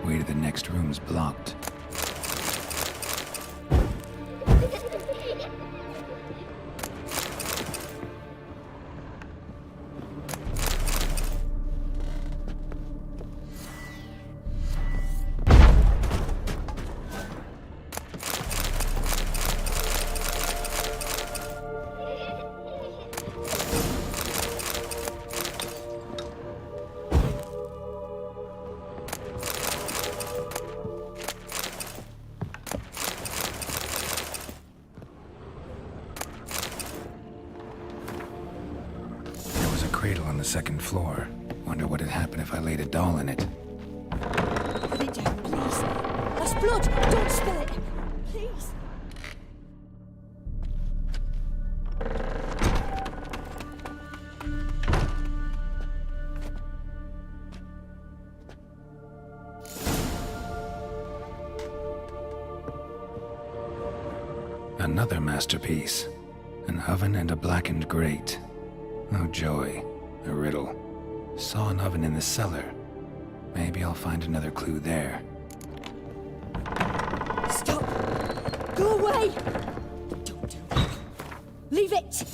Way to the next room's blocked. second floor. Wonder what would happen if I laid a doll in it. Put it down, please. That's blood. Don't spill it. Please. Another masterpiece. An oven and a blackened grate. Oh joy. A riddle. Saw an oven in the cellar. Maybe I'll find another clue there. Stop! Go away! Don't do that. Leave it!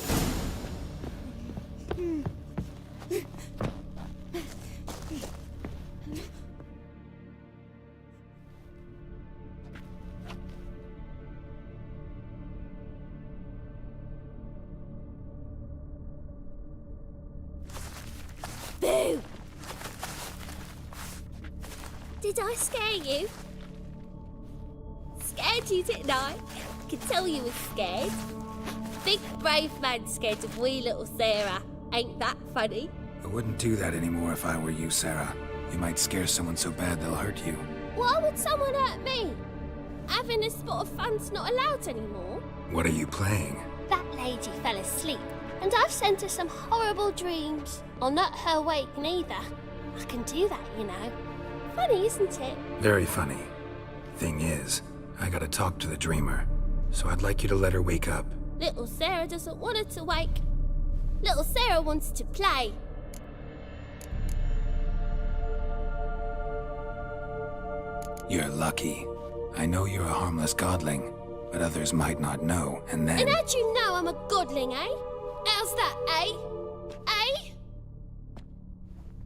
Boo! Did I scare you? Scared you, didn't I? Could tell you was scared. Big brave man scared of wee little Sarah. Ain't that funny? I wouldn't do that anymore if I were you, Sarah. You might scare someone so bad they'll hurt you. Why would someone hurt me? Having a spot of fun's not allowed anymore. What are you playing? That lady fell asleep, and I've sent her some horrible dreams. I'll not her wake neither. I can do that, you know. Funny, isn't it? Very funny. Thing is, I gotta talk to the dreamer, so I'd like you to let her wake up. Little Sarah doesn't want her to wake. Little Sarah wants to play. You're lucky. I know you're a harmless godling, but others might not know, and then... And how'd you know I'm a godling, eh? How's that, eh? Eh?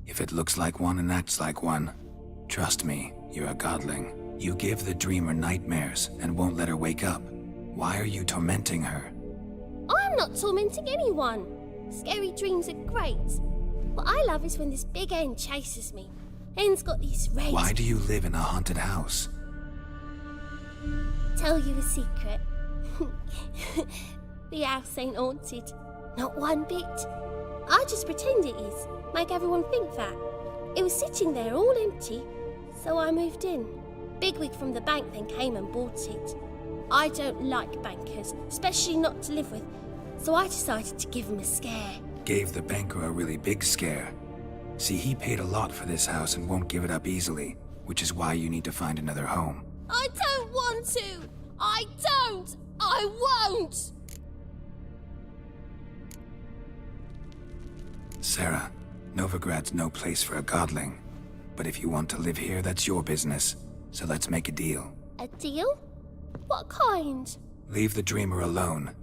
If it looks like one and acts like one, trust me, you're a godling. You give the dreamer nightmares and won't let her wake up. Why are you tormenting her? I'm not tormenting anyone. Scary dreams are great. What I love is when this big hen chases me. Hen's got these red... Why do you live in a haunted house? Tell you a secret. The house ain't haunted. Not one bit. I just pretend it is. Make everyone think that. It was sitting there all empty, so I moved in. Bigwig from the bank then came and bought it. I don't like bankers, especially not to live with, so I decided to give him a scare. Gave the banker a really big scare. See, he paid a lot for this house and won't give it up easily, which is why you need to find another home. I don't want to! I don't! I won't! Sarah, Novigrad's no place for a godling. But if you want to live here, that's your business. So let's make a deal. A deal? What kind? Leave the dreamer alone.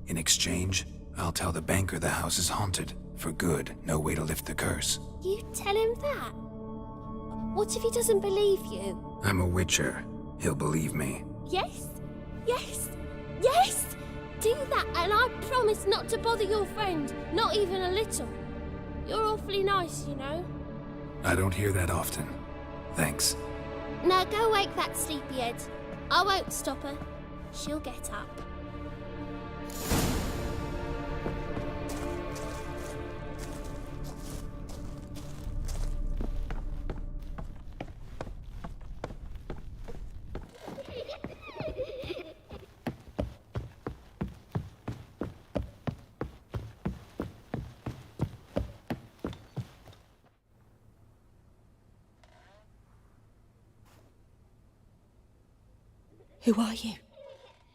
In exchange, I'll tell the banker the house is haunted. For good, no way to lift the curse. You tell him that? What if he doesn't believe you? I'm a witcher. He'll believe me. Yes? Yes? Yes! Do that and I promise not to bother your friend. Not even a little. You're awfully nice, you know. I don't hear that often. Thanks. Now go wake that sleepyhead. I won't stop her. She'll get up. Who are you?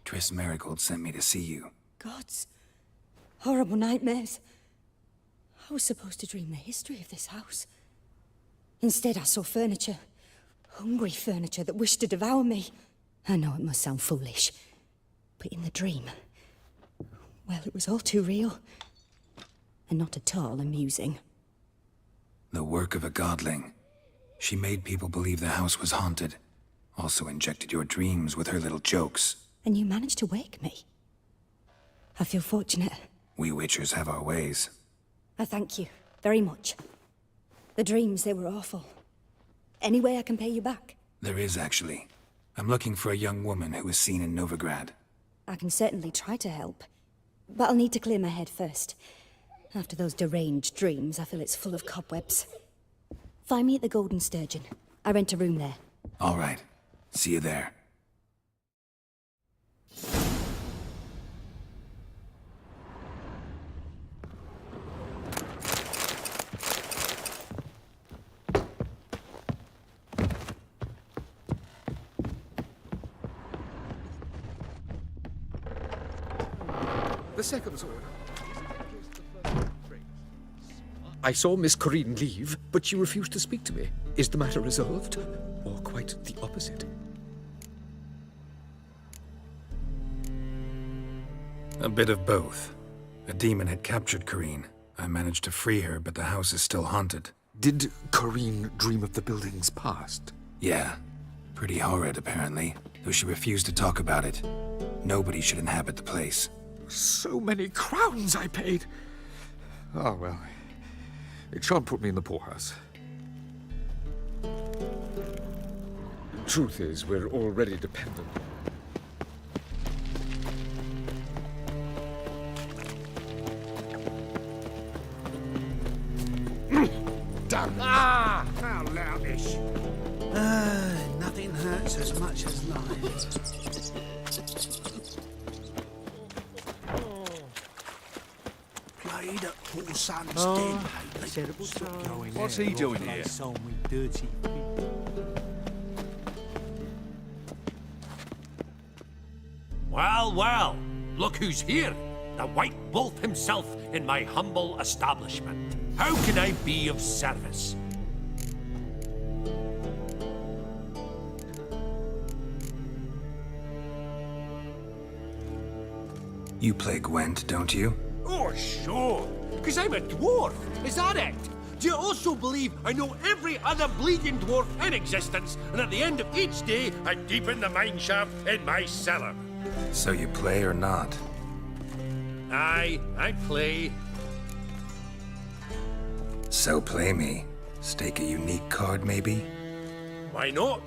Triss Merigold sent me to see you. Gods. Horrible nightmares. I was supposed to dream the history of this house. Instead, I saw furniture. Hungry furniture that wished to devour me. I know it must sound foolish, but in the dream, well, it was all too real. And not at all amusing. The work of a godling. She made people believe the house was haunted. Also injected your dreams with her little jokes. And you managed to wake me. I feel fortunate. We witchers have our ways. I thank you very much. The dreams, they were awful. Any way I can pay you back? There is, actually. I'm looking for a young woman who was seen in Novigrad. I can certainly try to help. But I'll need to clear my head first. After those deranged dreams, I feel it's full of cobwebs. Find me at the Golden Sturgeon. I rent a room there. All right. See you there. The second sword. I saw Miss Corinne leave, but she refused to speak to me. Is the matter resolved? Or quite the opposite? A bit of both. A demon had captured Corinne. I managed to free her, but the house is still haunted. Did Corinne dream of the building's past? Yeah. Pretty horrid, apparently, though she refused to talk about it. Nobody should inhabit the place. So many crowns I paid! Oh, well. It shan't put me in the poorhouse. Truth is, we're already dependent. Damn! Ah! How loutish. Nothing hurts as much as life. Played at Paul Son's den lately. What's he doing here? Well, well, look who's here. The White Wolf himself in my humble establishment. How can I be of service? You play Gwent, don't you? Oh, sure. Because I'm a dwarf. Is that it? Do you also believe I know every other bleeding dwarf in existence, and at the end of each day, I deepen the mineshaft in my cellar? So you play or not? Aye, I play. So play me. Stake a unique card, maybe? Why not?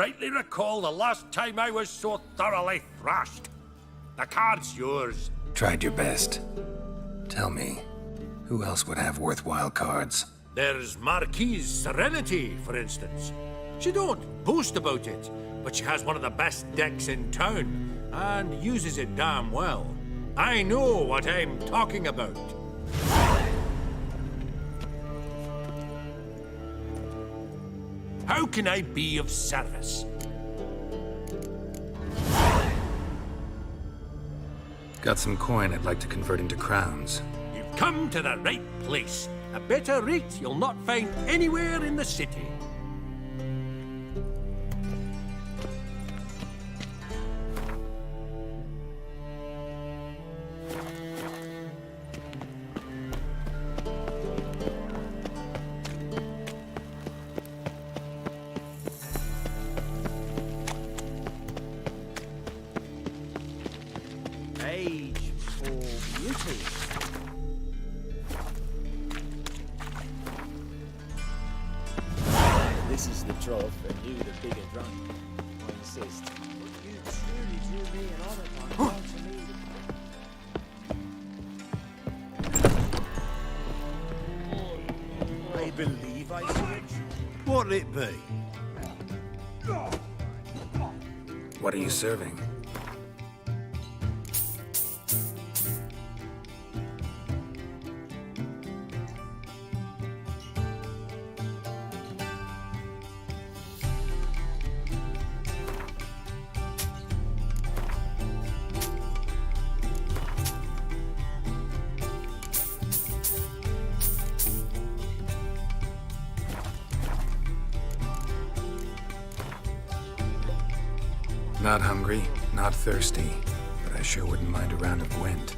rightly recall the last time I was so thoroughly thrashed. The card's yours. Tried your best. Tell me, who else would have worthwhile cards? There's Marquise Serenity, for instance. She don't boast about it, but she has one of the best decks in town, and uses it damn well. I know what I'm talking about. How can I be of service? Got some coin I'd like to convert into crowns. You've come to the right place. A better rate you'll not find anywhere in the city. Age for beauty. This is the trough, and you the bigger drunk. I insist. You truly do me an honor by to me. I believe I switch. What'll it be? What are you serving? Not hungry, not thirsty, but I sure wouldn't mind a round of Gwent.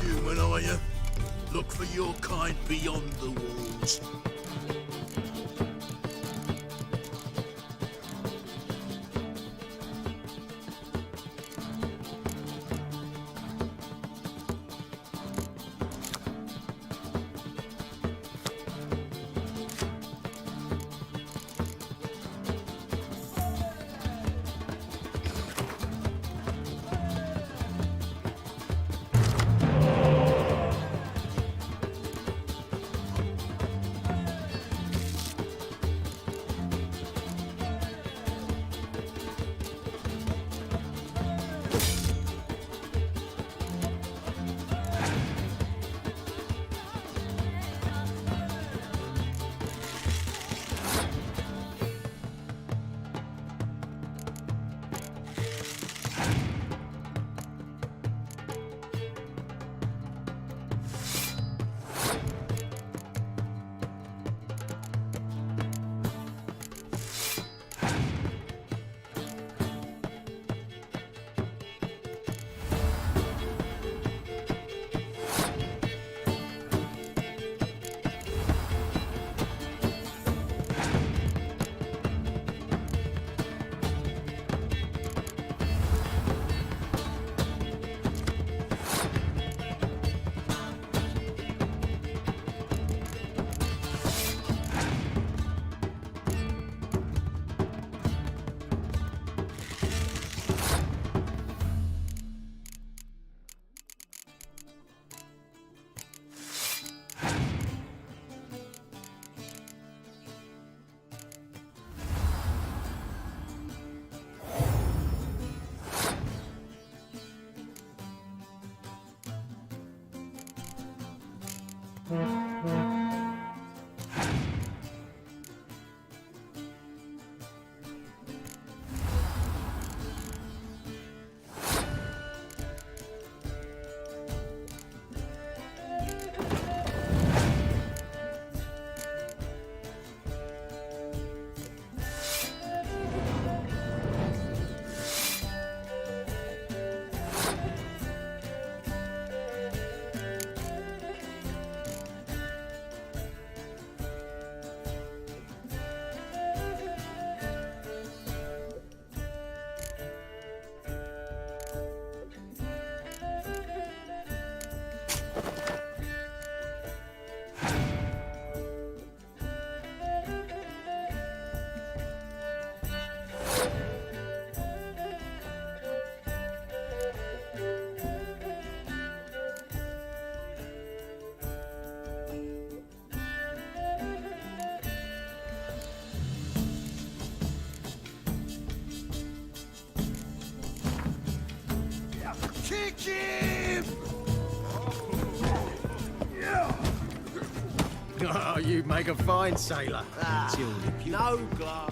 Human, are you? Look for your kind beyond the walls. ship! Oh, you make a fine sailor. No glass.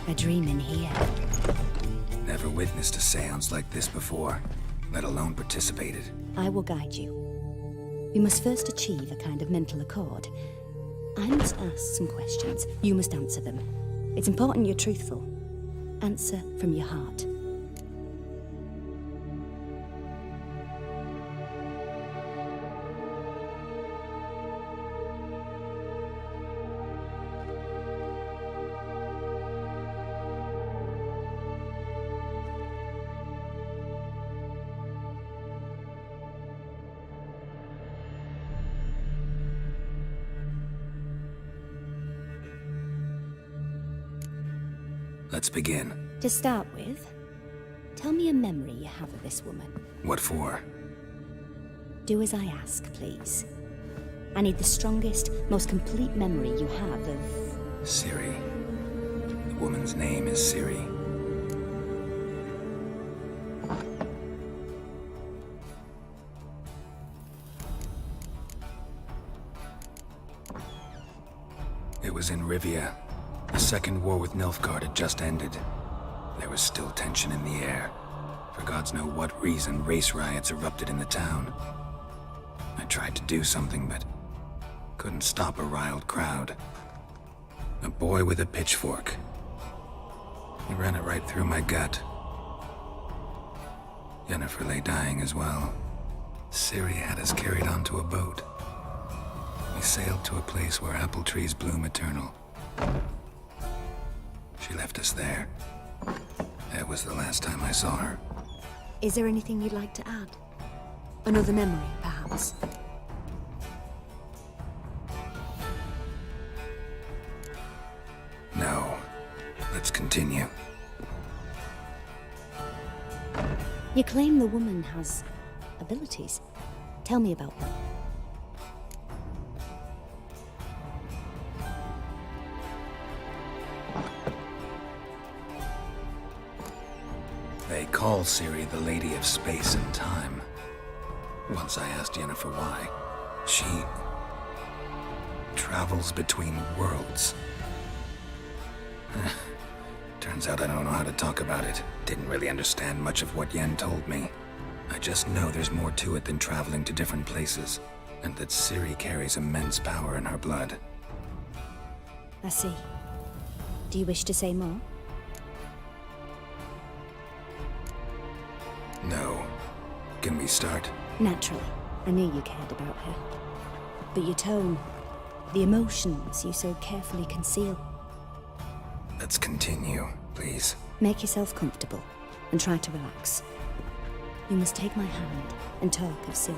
A dream in here. Never witnessed a seance like this before, let alone participated. I will guide you. We must first achieve a kind of mental accord. I must ask some questions. You must answer them. It's important you're truthful. Answer from your heart. Let's begin. To start with, tell me a memory you have of this woman. What for? Do as I ask, please. I need the strongest, most complete memory you have of... Ciri. The woman's name is Ciri. It was in Rivia. The second war with Nilfgaard had just ended. There was still tension in the air. For gods know what reason, race riots erupted in the town. I tried to do something, but couldn't stop a riled crowd. A boy with a pitchfork. He ran it right through my gut. Yennefer lay dying as well. Ciri had us carried onto a boat. We sailed to a place where apple trees bloom eternal. She left us there. That was the last time I saw her. Is there anything you'd like to add? Another memory, perhaps? No. Let's continue. You claim the woman has abilities. Tell me about them. They call Ciri the Lady of Space and Time. Once I asked Yennefer why. She travels between worlds. Turns out I don't know how to talk about it. Didn't really understand much of what Yen told me. I just know there's more to it than traveling to different places, and that Ciri carries immense power in her blood. I see. Do you wish to say more? No. Can we start? Naturally. I knew you cared about her. But your tone, the emotions you so carefully conceal. Let's continue, please. Make yourself comfortable and try to relax. You must take my hand and talk of Ciri.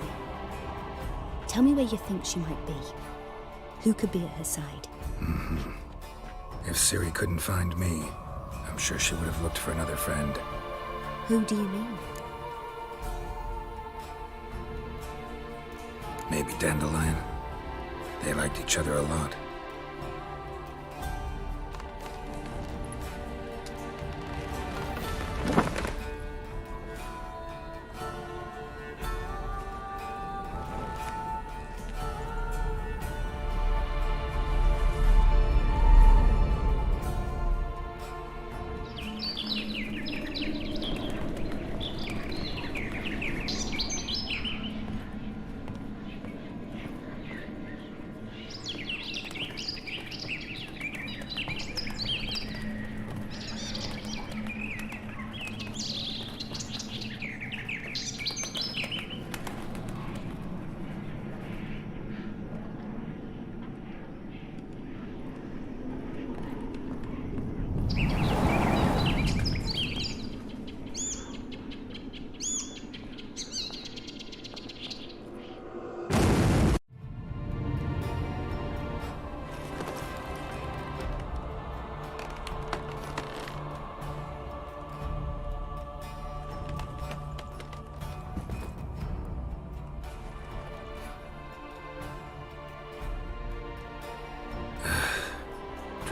Tell me where you think she might be. Who could be at her side? If Ciri couldn't find me, I'm sure she would have looked for another friend. Who do you mean? Maybe Dandelion. They liked each other a lot.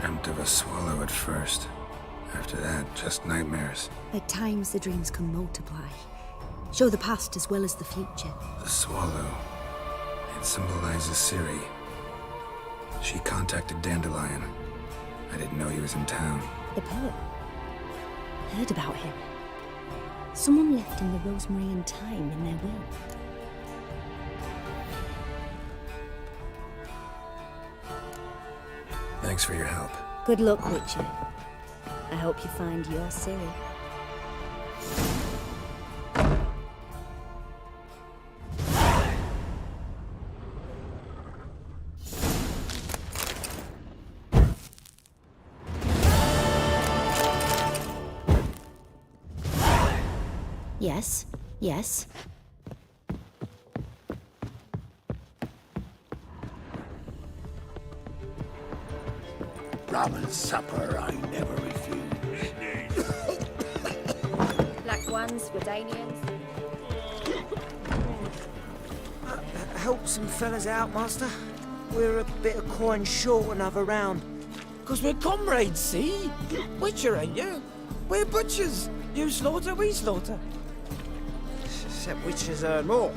Dreamt of a swallow at first. After that, just nightmares. At times, the dreams can multiply. Show the past as well as the future. The swallow. It symbolizes Ciri. She contacted Dandelion. I didn't know he was in town. The poet. Heard about him. Someone left him the rosemary and thyme in their will. Thanks for your help. Good luck, Witcher. I hope you find your Ciri. Yes, yes. Rum and supper I never refuse. Black ones, Redanians. Help some fellas out, Master. We're a bit of coin short another round. 'Cause we're comrades, see? Witcher, ain't you? We're butchers. You slaughter, we slaughter. Except witchers earn more.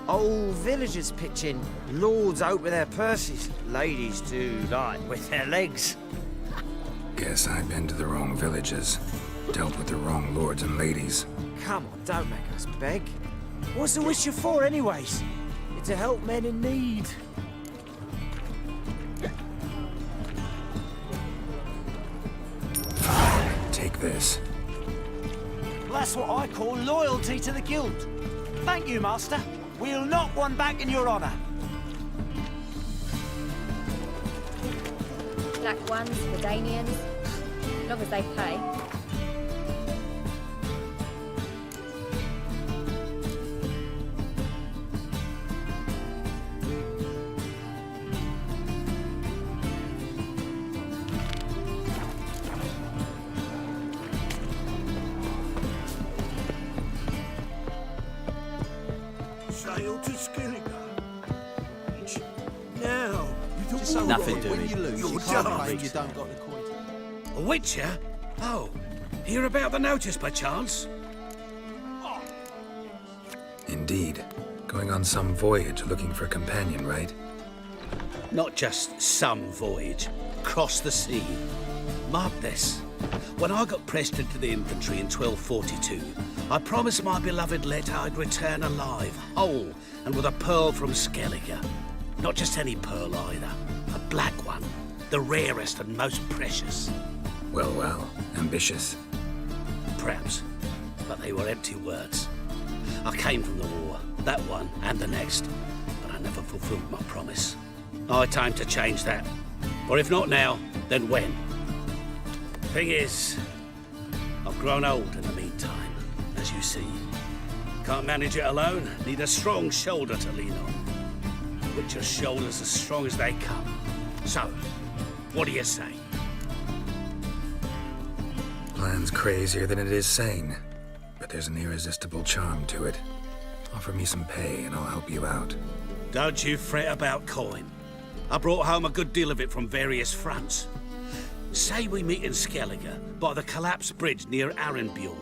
Old villagers pitch in. Lords out with their purses. Ladies do light with their legs. Guess I've been to the wrong villages. Dealt with the wrong lords and ladies. Come on, don't make us beg. What's the Witcher for, anyways? It's to help men in need. Fine, take this. That's what I call loyalty to the guild. Thank you, Master. We'll knock one back in your honor. Black ones, Redanians. As long as they pay. Sail to Skilligan. Now, you Just so nothing doing. When you lose, You're you can't done. claim you don't got the coin. A Witcher? Oh, hear about the notice, perchance? Indeed. Going on some voyage looking for a companion, right? Not just some voyage. Cross the sea. Mark this. When I got pressed into the infantry in 1242, I promised my beloved Let I'd return alive, whole, and with a pearl from Skellige. Not just any pearl either. A black one. The rarest and most precious. Well, well. Ambitious. Perhaps. But they were empty words. I came from the war, that one and the next, but I never fulfilled my promise. High time to change that. Or if not now, then when? Thing is, I've grown old in the meantime, as you see. Can't manage it alone, need a strong shoulder to lean on. Witcher's shoulders as strong as they come. So, what do you say? Plan's crazier than it is sane, but there's an irresistible charm to it. Offer me some pay and I'll help you out. Don't you fret about coin. I brought home a good deal of it from various fronts. Say we meet in Skellige, by the collapsed bridge near Arenbjorn.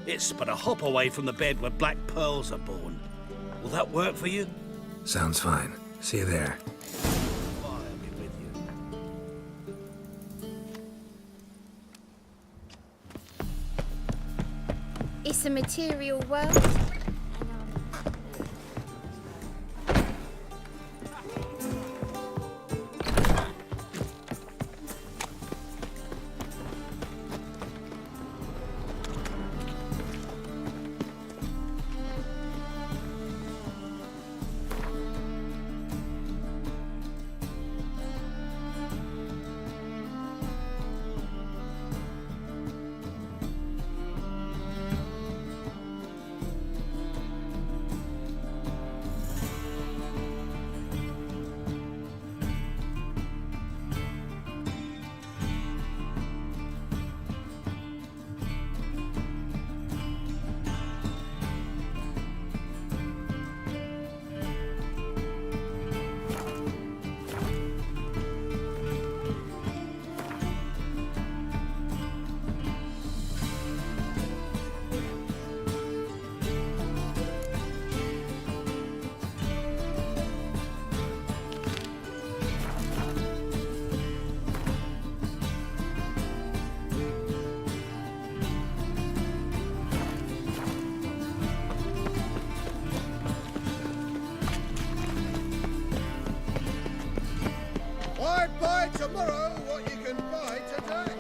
It's but a hop away from the bed where black pearls are born. Will that work for you? Sounds fine. See you there. I'll be with you. It's a material world. tomorrow what you can buy today.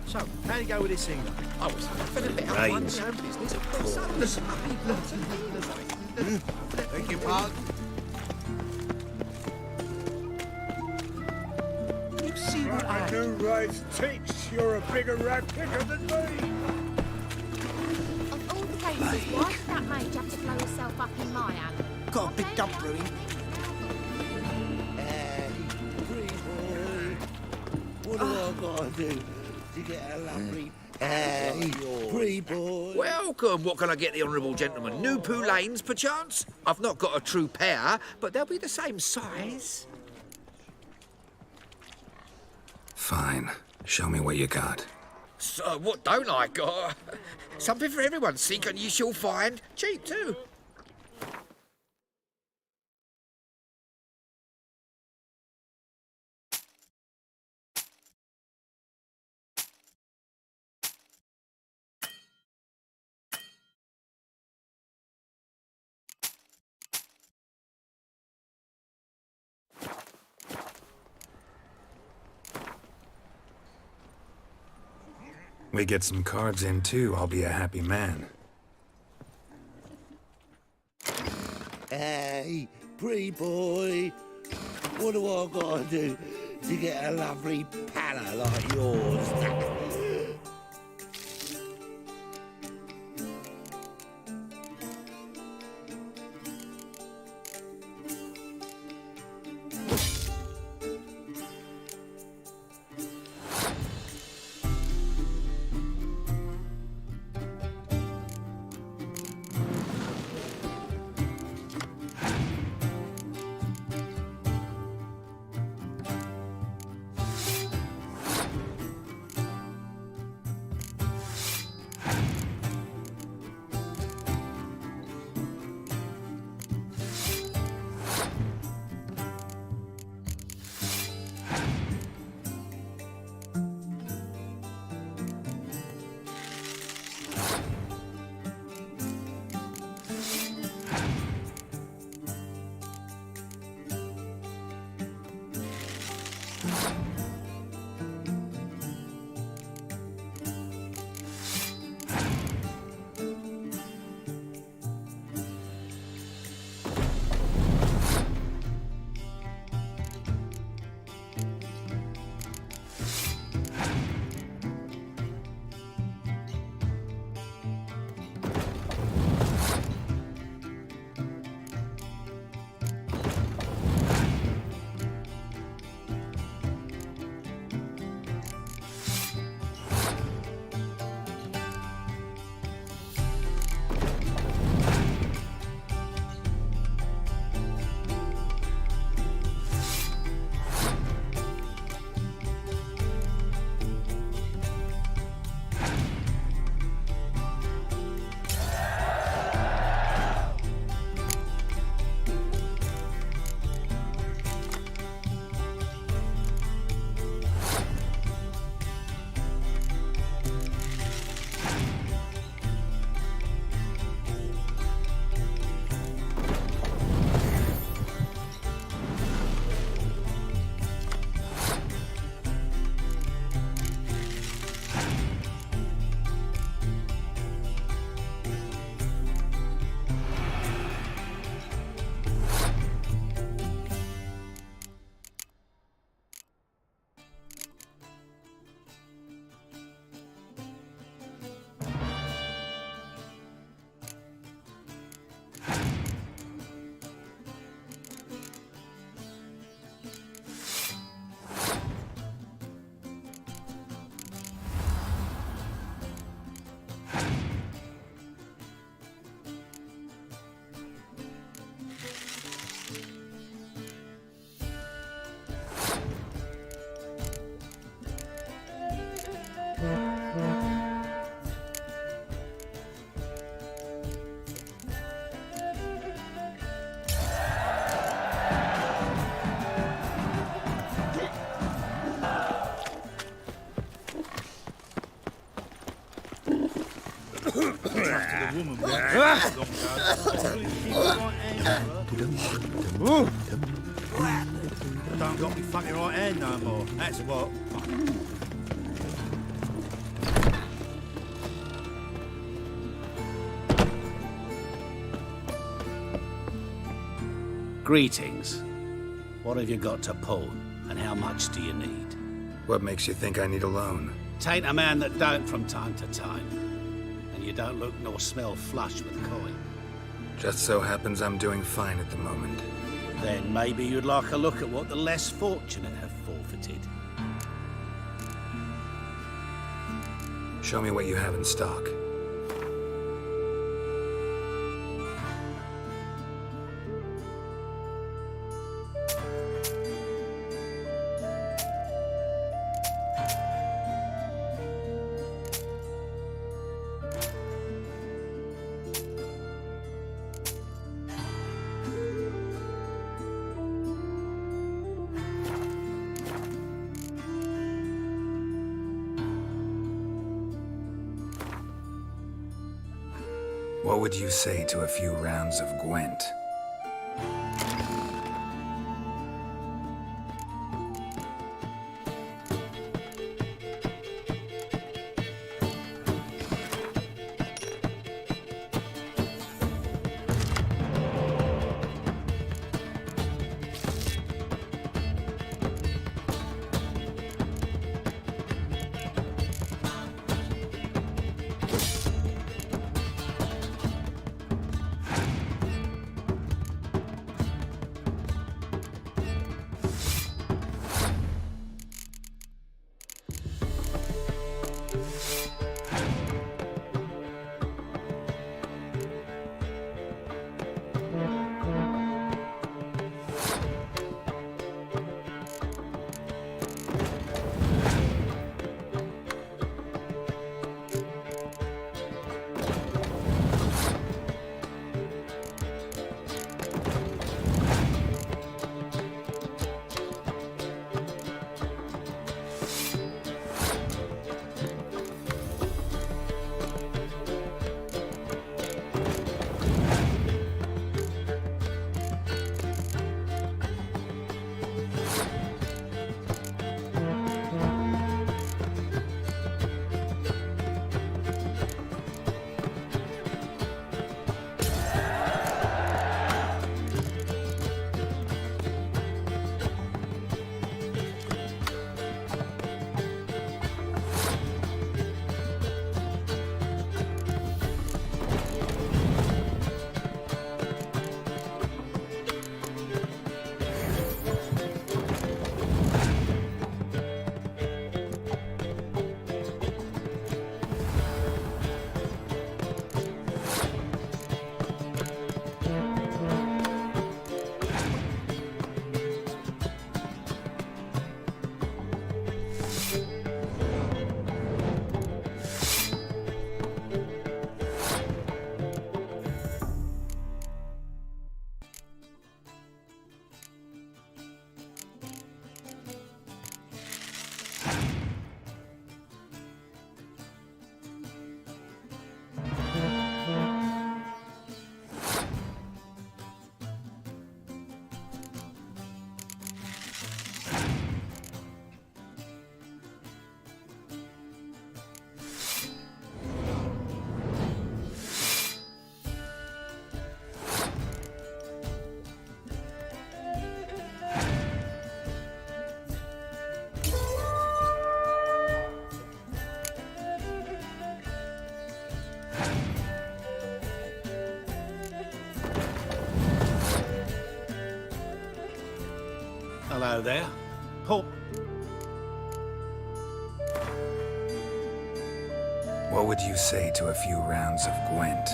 So, how you go with this thing? I was having a bit of Rains. fun. Thank you, Pug. You see what I do right teach. You're a bigger rat picker than me. Of all the cases, why did that mage have to blow herself up in my hand? Got a big dump brewing. Hey, free boy. What do I gotta do to get a lovely hey, free boy? Welcome. What can I get the honourable gentleman? New Poulaines, perchance? I've not got a true pair, but they'll be the same size. Fine. Show me what you got. So, what don't I got? Something for everyone. Seek and ye shall find. Cheap, too. We get some cards in too, I'll be a happy man. Hey, free boy. What do I gotta do to get a lovely palla like yours? woman with that long ago. I don't got me fucking right hand no more. That's what. Greetings. What have you got to pull, and how much do you need? What makes you think I need a loan? Tain't a man that don't from time to time. And you don't look nor smell flush with coin. Just so happens I'm doing fine at the moment. Then maybe you'd like a look at what the less fortunate have forfeited. Show me what you have in stock. What would you say to a few rounds of Gwent? Hello there. Paul. What would you say to a few rounds of Gwent?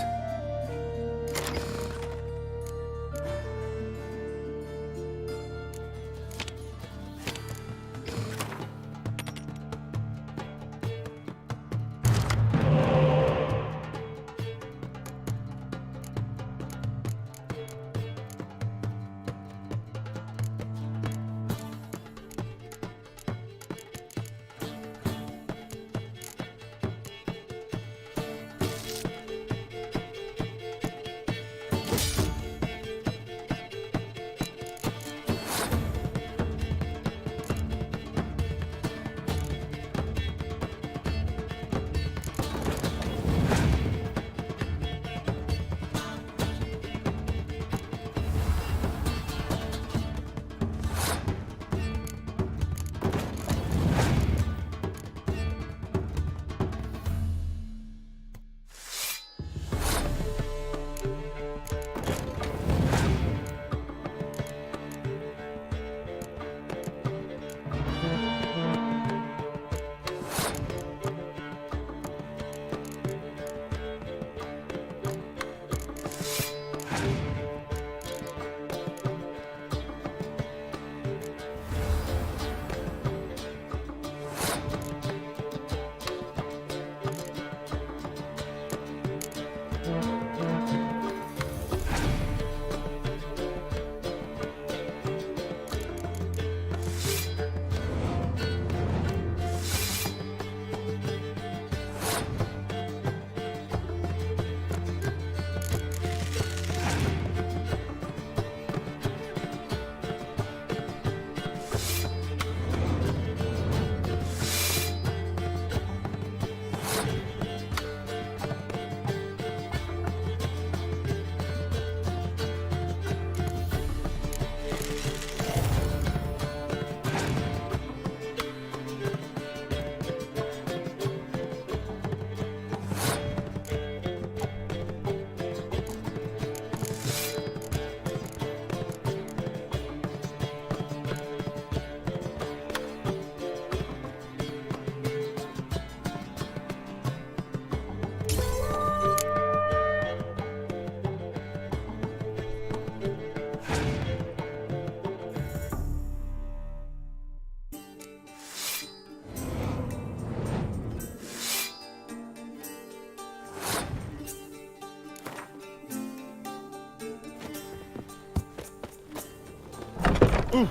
Don't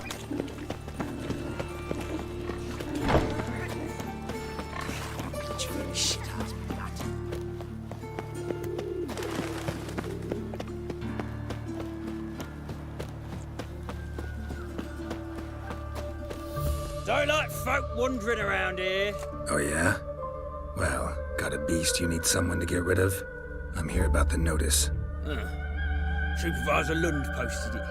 like folk wandering around here. Oh, yeah? Well, got a beast you need someone to get rid of? I'm here about the notice. Supervisor Lund posted it.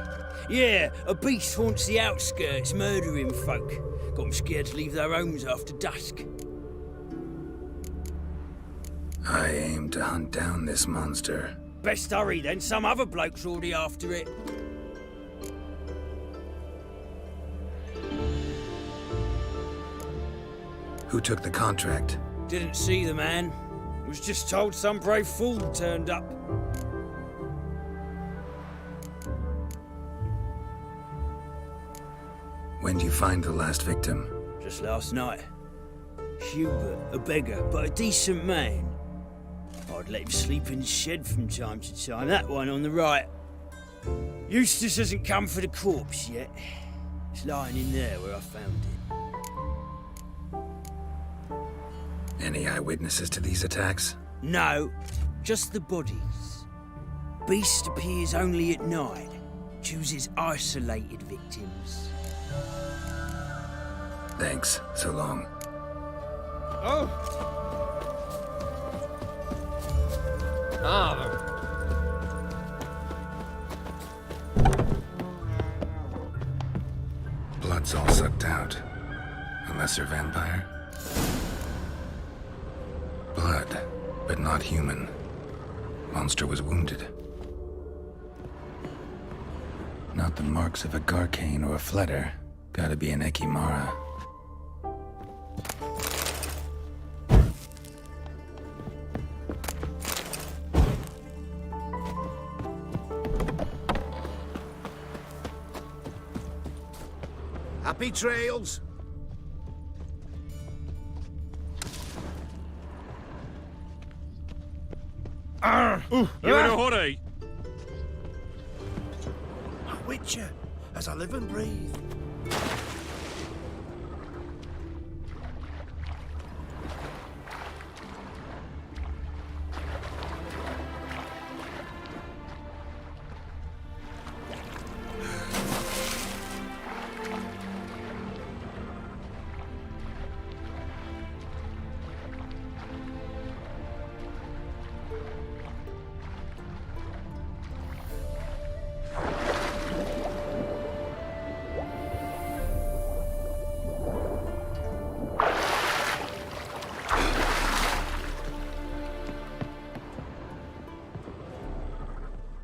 Yeah, a beast haunts the outskirts, murdering folk. Got them scared to leave their homes after dusk. I aim to hunt down this monster. Best hurry then, some other bloke's already after it. Who took the contract? Didn't see the man. Was just told some brave fool turned up. When do you find the last victim? Just last night. Hubert, a beggar, but a decent man. I'd let him sleep in the shed from time to time. That one on the right. Eustace hasn't come for the corpse yet. It's lying in there where I found it. Any eyewitnesses to these attacks? No, just the bodies. Beast appears only at night. Chooses isolated victims. Thanks. So long. Oh! Blood's all sucked out. Unless they're vampire. Blood, but not human. Monster was wounded. Not the marks of a Garcane or a Fletter. Gotta be an Ekimara. Happy trails. You in a hurry? A witcher, as I live and breathe.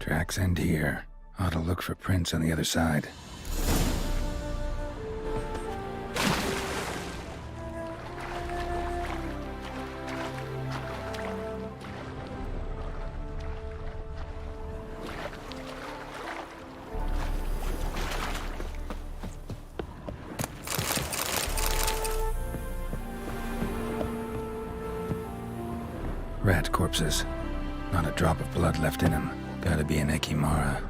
Tracks end here. Ought to look for prints on the other side. Rat corpses. Not a drop of blood left in them. Gotta be an Ekimara.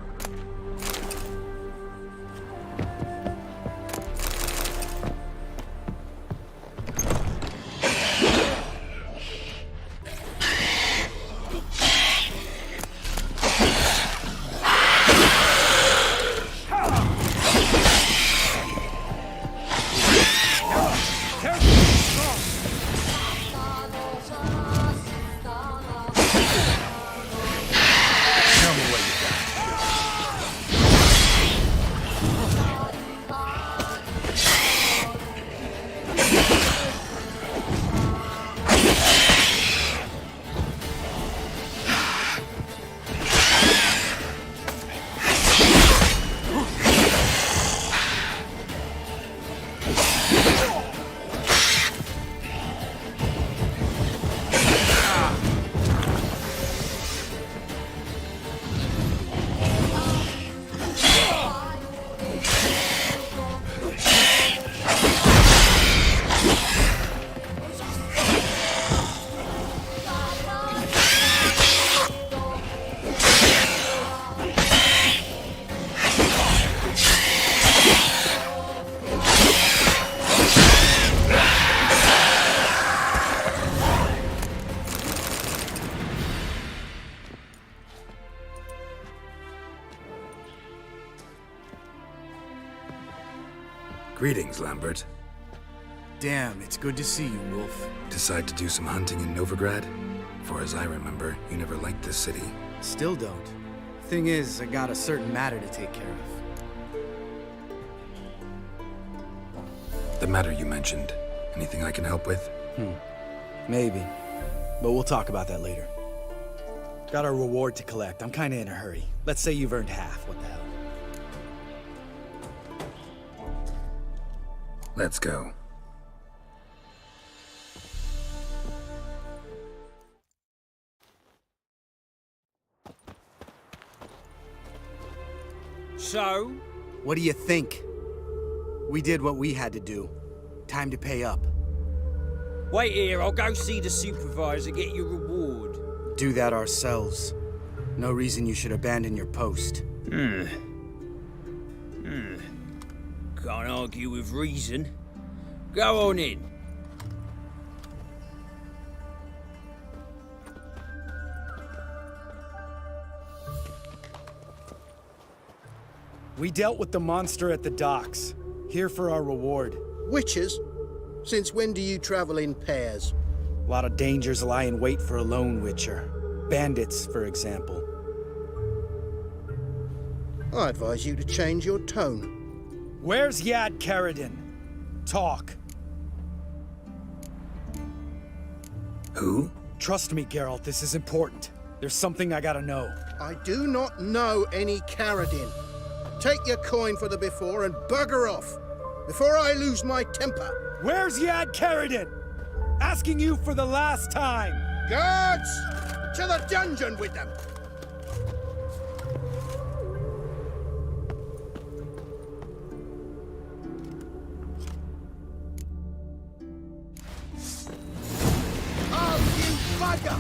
Greetings, Lambert. Damn, it's good to see you, Wolf. Decide to do some hunting in Novigrad? For as I remember, you never liked this city. Still don't. Thing is, I got a certain matter to take care of. The matter you mentioned. Anything I can help with? Maybe. But we'll talk about that later. Got a reward to collect. I'm kinda in a hurry. Let's say you've earned half. What the hell? Let's go. So? What do you think? We did what we had to do. Time to pay up. Wait here, I'll go see the supervisor, get your reward. Do that ourselves. No reason you should abandon your post. Can't argue with reason. Go on in. We dealt with the monster at the docks. Here for our reward. Witchers? Since when do you travel in pairs? A lot of dangers lie in wait for a lone witcher. Bandits, for example. I advise you to change your tone. Where's Yad Karadin? Talk. Who? Trust me, Geralt, this is important. There's something I gotta know. I do not know any Karadin. Take your coin for the before and bugger off, before I lose my temper. Where's Yad Karadin? Asking you for the last time. Guards! To the dungeon with them! Oh, you bugger!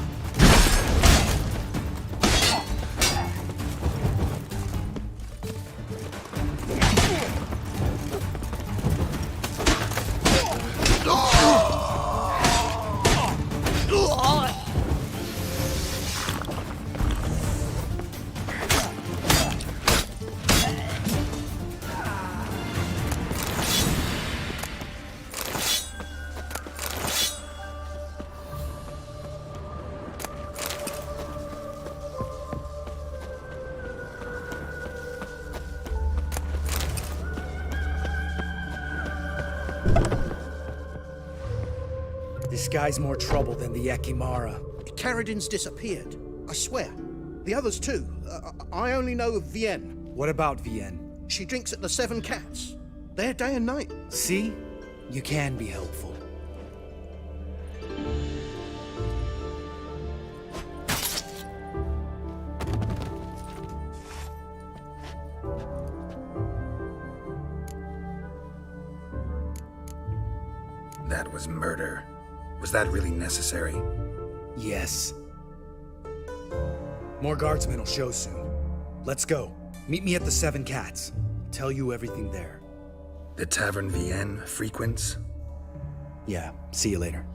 This guy's more trouble than the Ekimara. Karadin's disappeared. I swear. The others too. I only know of Vienne. What about Vienne? She drinks at the Seven Cats. There day and night. See? You can be helpful. That was murder. Was that really necessary? Yes. More guardsmen will show soon. Let's go. Meet me at the Seven Cats. Tell you everything there. The Tavern Vienne frequents? Yeah, see you later.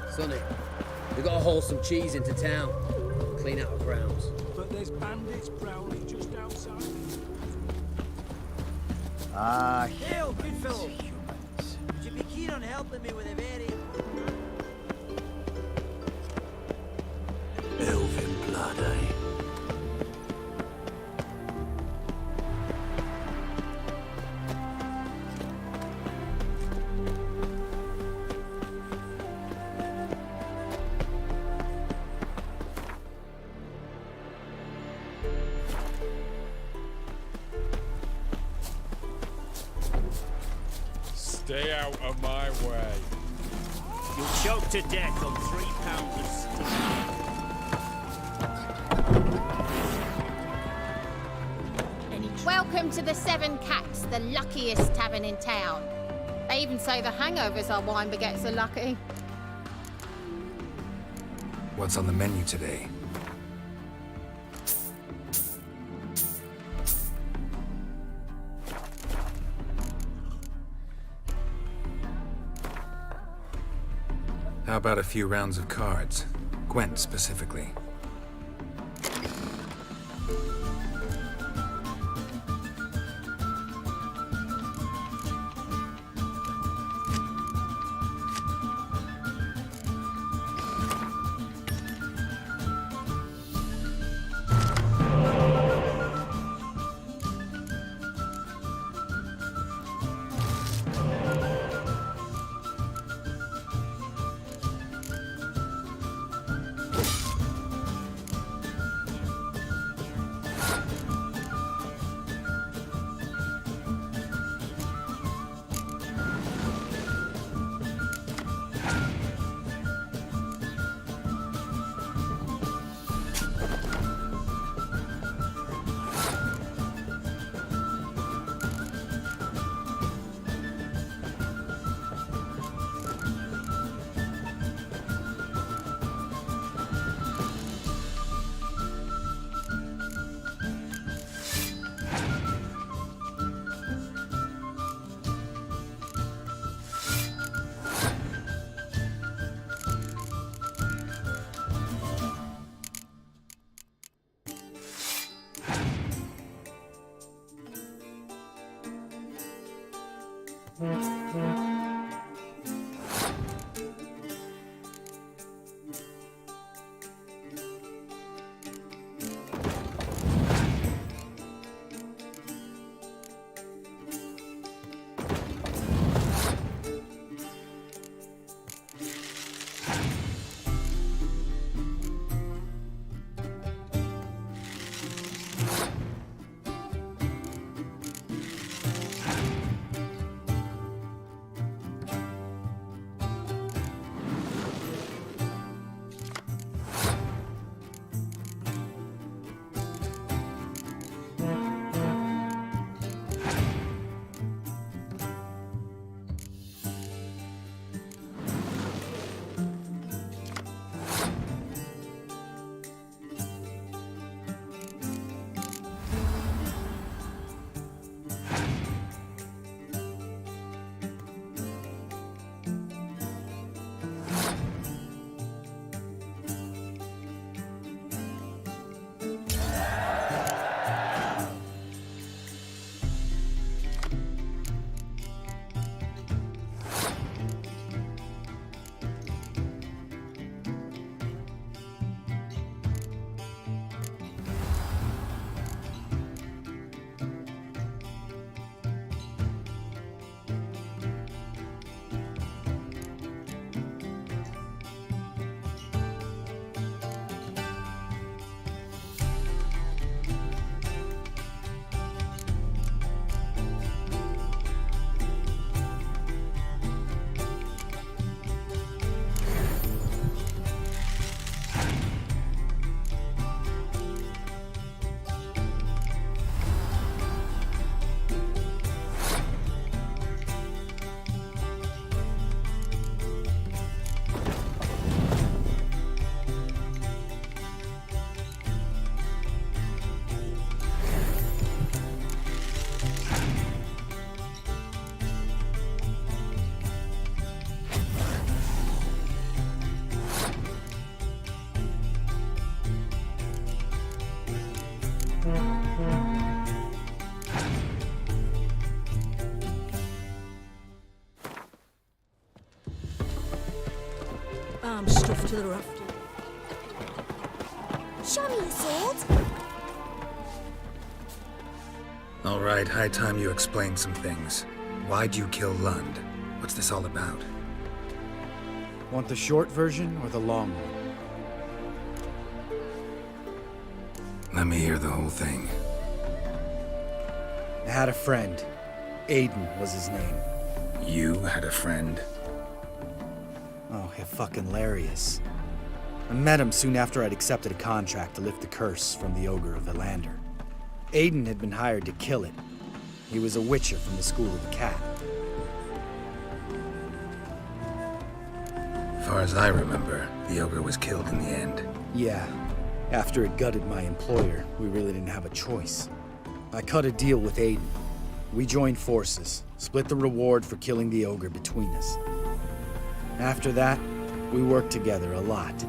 Sonny, we gotta haul some cheese into town. Clean out our grounds. But there's bandits prowling just outside. Hail, good fellow. Would you be keen on helping me with a very... Elven blood, eh? Stay out of my way. You'll choke to death on 3 pounds of steak. Welcome to the Seven Cats, the luckiest tavern in town. They even say the hangovers our wine baguettes are lucky. What's on the menu today? How about a few rounds of cards? Gwent specifically. I'm stuffed to the raft. Show me your sword. All right, high time you explain some things. Why'd you kill Lund? What's this all about? Want the short version or the long one? Let me hear the whole thing. I had a friend. Aiden was his name. You had a friend? Oh, fucking hilarious. I met him soon after I'd accepted a contract to lift the curse from the Ogre of Elander. Aiden had been hired to kill it. He was a witcher from the School of the Cat. Far as I remember, the ogre was killed in the end. Yeah. After it gutted my employer, we really didn't have a choice. I cut a deal with Aiden. We joined forces, split the reward for killing the ogre between us. After that, we worked together a lot.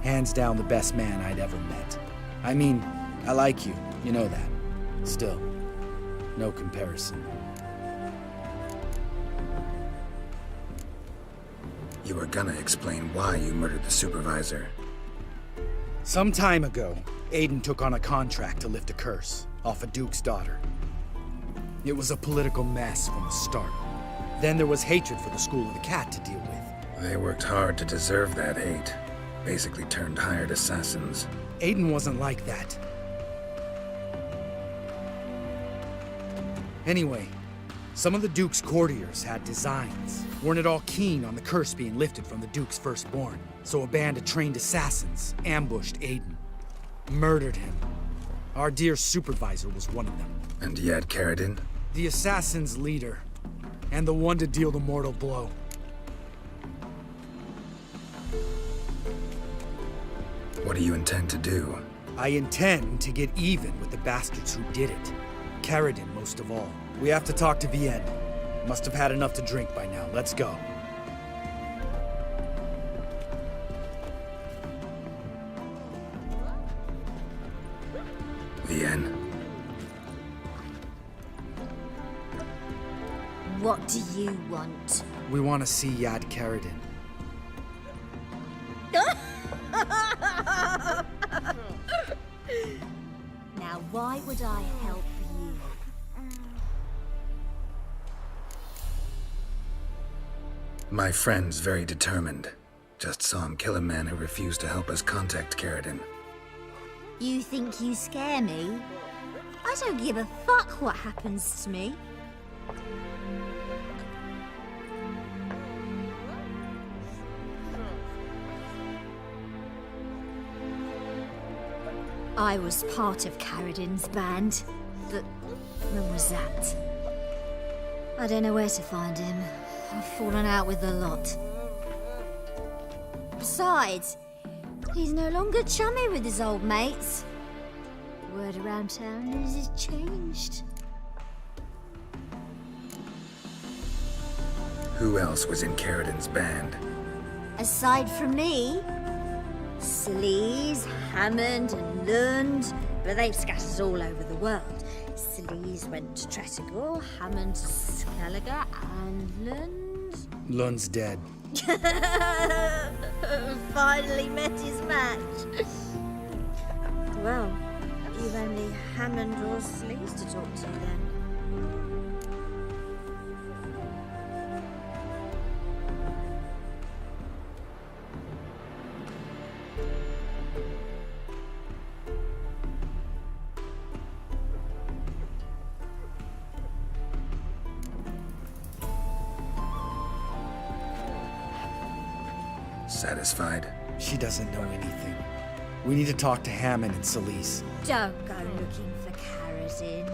Hands down the best man I'd ever met. I mean, I like you, you know that. Still, no comparison. You were gonna explain why you murdered the supervisor. Some time ago, Aiden took on a contract to lift a curse off a duke's daughter. It was a political mess from the start. Then there was hatred for the School of the Cat to deal with. They worked hard to deserve that hate. Basically turned hired assassins. Aiden wasn't like that. Anyway, some of the Duke's courtiers had designs. Weren't at all keen on the curse being lifted from the Duke's firstborn. So a band of trained assassins ambushed Aiden. Murdered him. Our dear supervisor was one of them. And Yad Karadin? The assassin's leader. And the one to deal the mortal blow. What do you intend to do? I intend to get even with the bastards who did it. Karadin, most of all. We have to talk to Vienne. Must have had enough to drink by now. Let's go. Vienne. What do you want? We want to see Yad Karadin. Now, why would I help you? My friend's very determined. Just saw him kill a man who refused to help us contact Karadin. You think you scare me? I don't give a fuck what happens to me. I was part of Karadin's band, but when was that? I don't know where to find him. I've fallen out with the lot. Besides, he's no longer chummy with his old mates. Word around town is he's changed. Who else was in Karadin's band? Aside from me, Sleaze, Hammond and Lund, but they've scattered all over the world. Sleaze went to Tretogor, Hammond to Skellige, and Lund... Lund's dead. Finally met his match. Well, you've only Hammond or Sleaze to talk to then. Satisfied? She doesn't know anything. We need to talk to Hammond and Sleaze. Don't go looking for Karadin.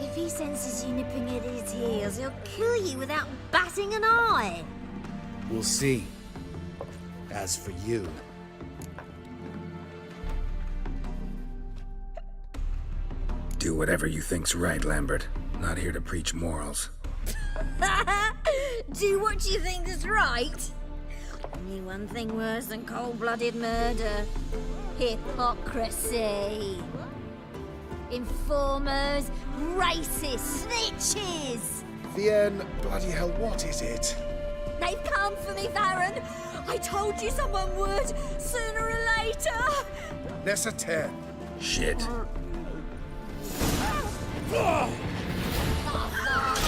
If he senses you nipping at his heels, he'll kill you without batting an eye. We'll see. As for you... Do whatever you think's right, Lambert. Not here to preach morals. Do what you think is right. Only one thing worse than cold-blooded murder. Hypocrisy. Informers, racists, snitches. Vienne, bloody hell, what is it? They've come for me, Varren. I told you someone would, sooner or later. Nessa 10. Shit.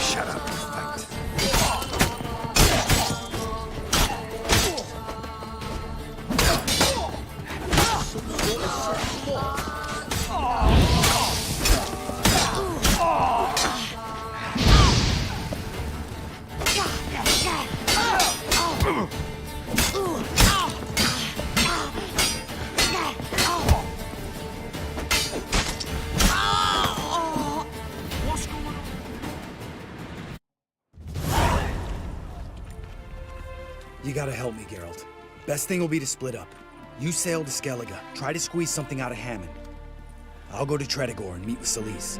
Shut up, fight. You gotta help me, Geralt. Best thing will be to split up. You sail to Skellige, try to squeeze something out of Hammond. I'll go to Tredegor and meet with Solis.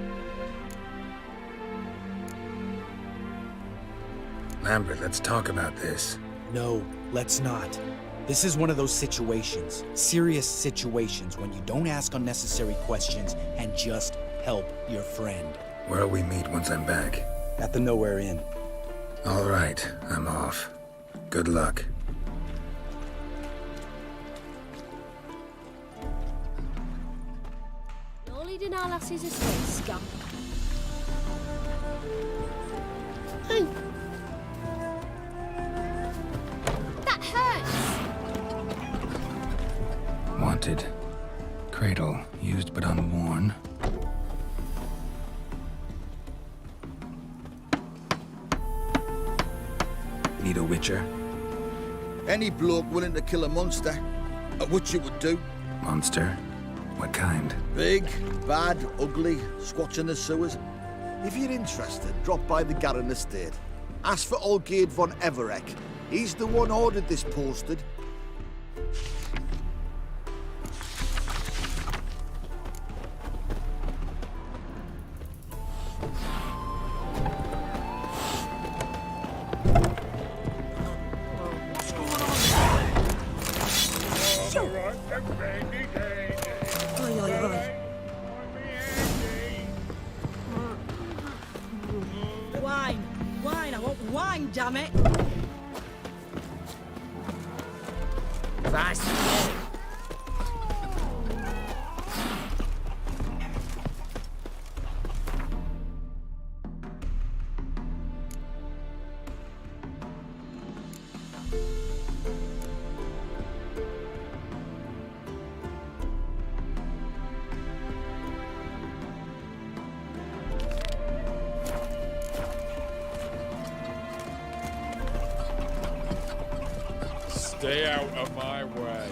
Lambert, let's talk about this. No, let's not. This is one of those situations, serious situations, when you don't ask unnecessary questions and just help your friend. Where'll we meet once I'm back? At the Nowhere Inn. All right, I'm off. Good luck. You're leading our lassies astray, scum. Hey! That hurts! Wanted. Cradle, used but unworn. Need a witcher? Any bloke willing to kill a monster. A witcher would do. Monster? What kind? Big, bad, ugly, squats in the sewers. If you're interested, drop by the Garren estate. Ask for Olgierd von Everek. He's the one ordered this posted. Wine! Wine! I want wine, damn it! Fast. Stay out of my way.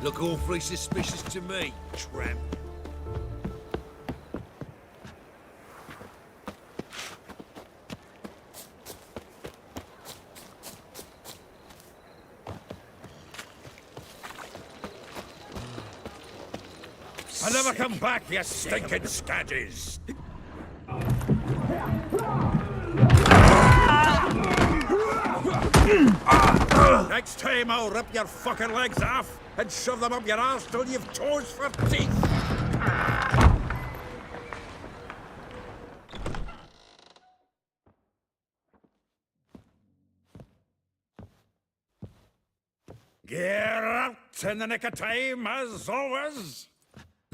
Look awfully suspicious to me, tramp. I'll never come back, you stinking scadges! Next time I'll rip your fucking legs off and shove them up your arse till you've toes for teeth! Get out in the nick of time, as always!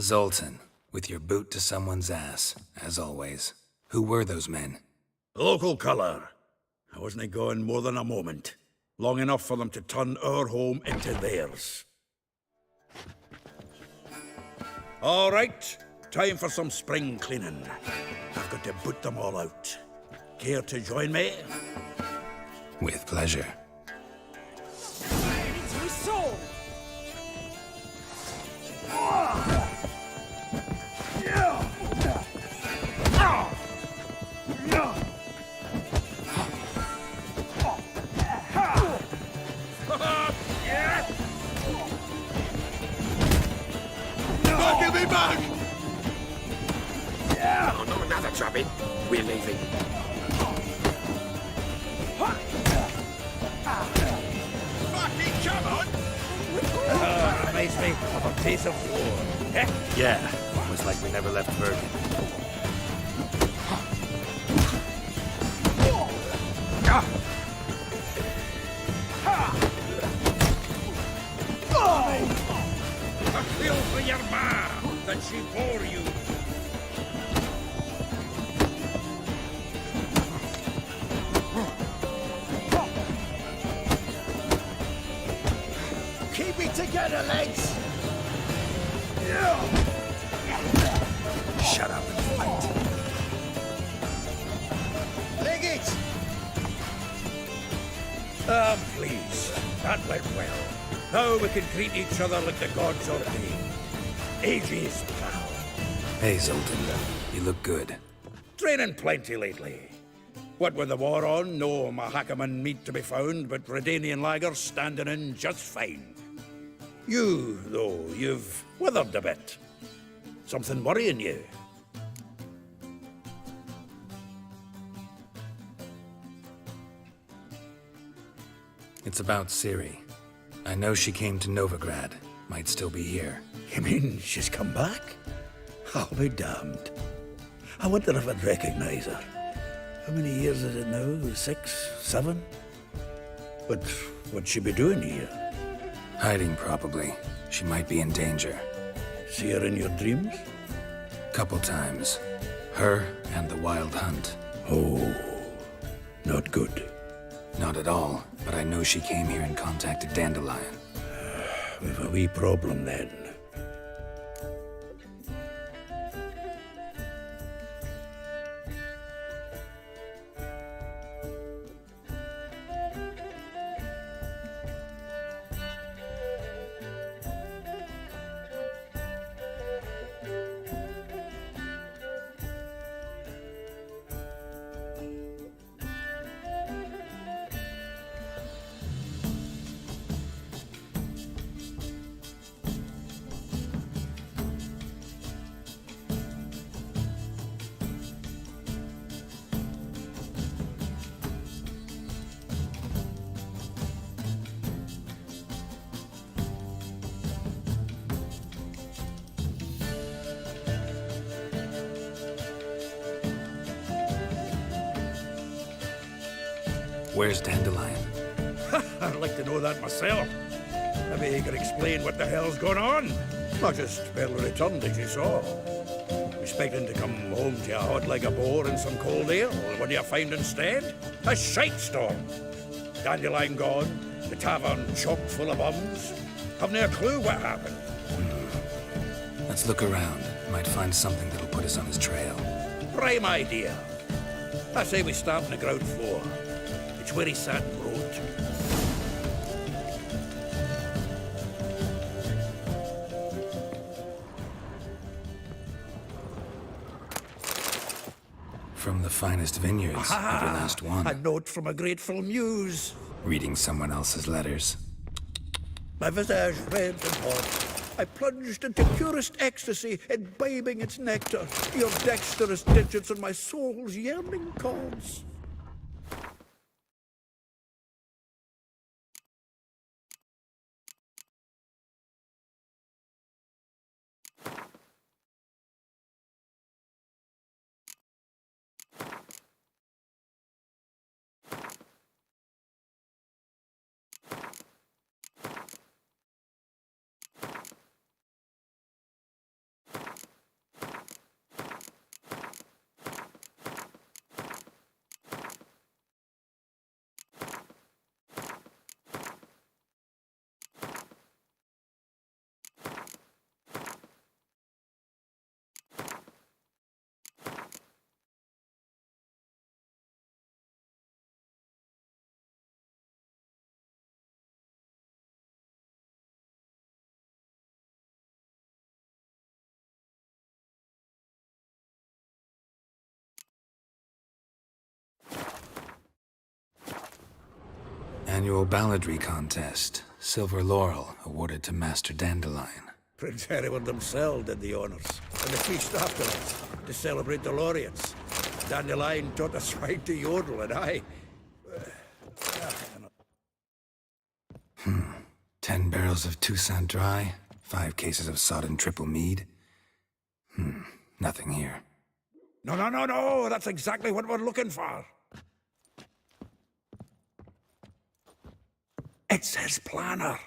Zoltan, with your boot to someone's ass, as always. Who were those men? Local colour. I wasn't going more than a moment. Long enough for them to turn our home into theirs. All right, time for some spring cleaning. I've got to boot them all out. Care to join me? With pleasure. It's my soul! Give me back! Oh, not another drubbing. We're leaving. Fucking come on! Reminds me of a piece of war. Yeah, almost like we never left Bergen. A feel for your ma that she bore you. Keep it together, lads! Shut up and fight. Leg it! Please. That went well. Now we can treat each other like the gods ordained. Ages, pal. Hey, Zoltan. You look good. Training plenty lately. What with the war on, no Mahakaman meat to be found, but Redanian lagers standing in just fine. You, though, you've withered a bit. Something worrying you? It's about Ciri. I know she came to Novigrad. Might still be here. You mean she's come back? I'll be damned. I wonder if I'd recognize her. How many years is it now? 6, 7? But what'd she be doing here? Hiding, probably. She might be in danger. See her in your dreams? Couple times. Her and the Wild Hunt. Oh, not good. Not at all, but I know she came here and contacted Dandelion. We've a wee problem then. Where's Dandelion? I'd like to know that myself. Maybe he could explain what the hell's going on. Not just barely returned, as you saw. Expecting to come home to a hot like a boar and some cold ale. What do you find instead? A shite storm. Dandelion gone, the tavern chock full of bums. Haven't a clue what happened. Let's look around. Might find something that'll put us on his trail. Prime idea. I say we start on the ground floor. It's where he sat and wrote. From the finest vineyards, every last one. A note from a grateful muse. Reading someone else's letters. My visage red and hot. I plunged into purest ecstasy, imbibing its nectar. Your dexterous digits on my soul's yearning chords. Annual balladry contest. Silver laurel awarded to Master Dandelion. Prince Hereward himself did the honours, and the feast afterwards, to celebrate the laureates. Dandelion taught us swine to yodel, and I... 10 barrels of Toussaint Dry, 5 cases of sodden triple mead. Nothing here. No, that's exactly what we're looking for. It's his planner.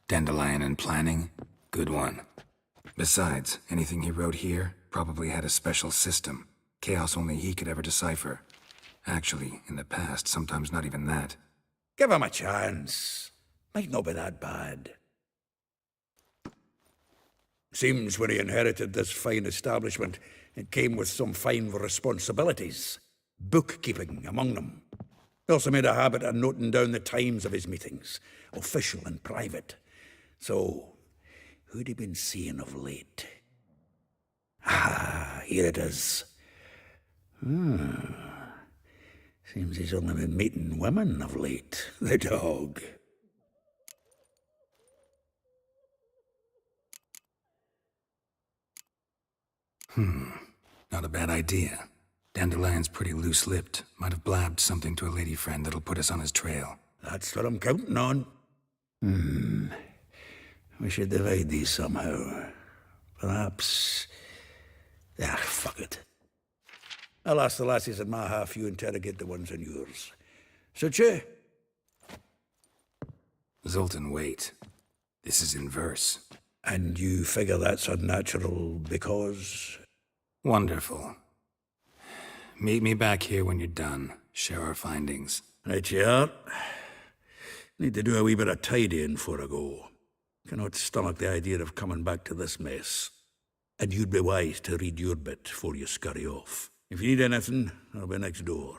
Dandelion and planning? Good one. Besides, anything he wrote here probably had a special system. Chaos only he could ever decipher. Actually, in the past, sometimes not even that. Give him a chance. Might not be that bad. Seems when he inherited this fine establishment, it came with some fine responsibilities. Bookkeeping among them. He also made a habit of noting down the times of his meetings, official and private. So, who'd he been seeing of late? Here it is. Seems he's only been meeting women of late, the dog. Not a bad idea. Dandelion's pretty loose-lipped. Might have blabbed something to a lady friend that'll put us on his trail. That's what I'm counting on. We should divide these somehow. Perhaps... fuck it. I'll ask the lassies in my half, you interrogate the ones in yours. Suche? Zoltan, wait. This is in verse. And you figure that's unnatural because... Wonderful. Meet me back here when you're done. Share our findings. Right you are. Need to do a wee bit of tidying before I go. Cannot stomach the idea of coming back to this mess. And you'd be wise to read your bit before you scurry off. If you need anything, I'll be next door.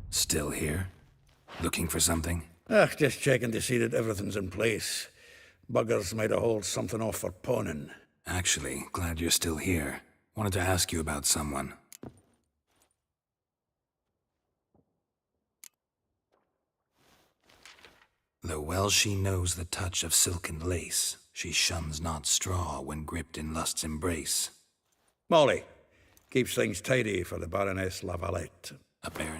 Still here? Looking for something? Just checking to see that everything's in place. Buggers might have hauled something off for pawning. Actually, glad you're still here. Wanted to ask you about someone. Though well she knows the touch of silken lace, she shuns not straw when gripped in lust's embrace. Molly keeps things tidy for the Baroness Lavalette. a barren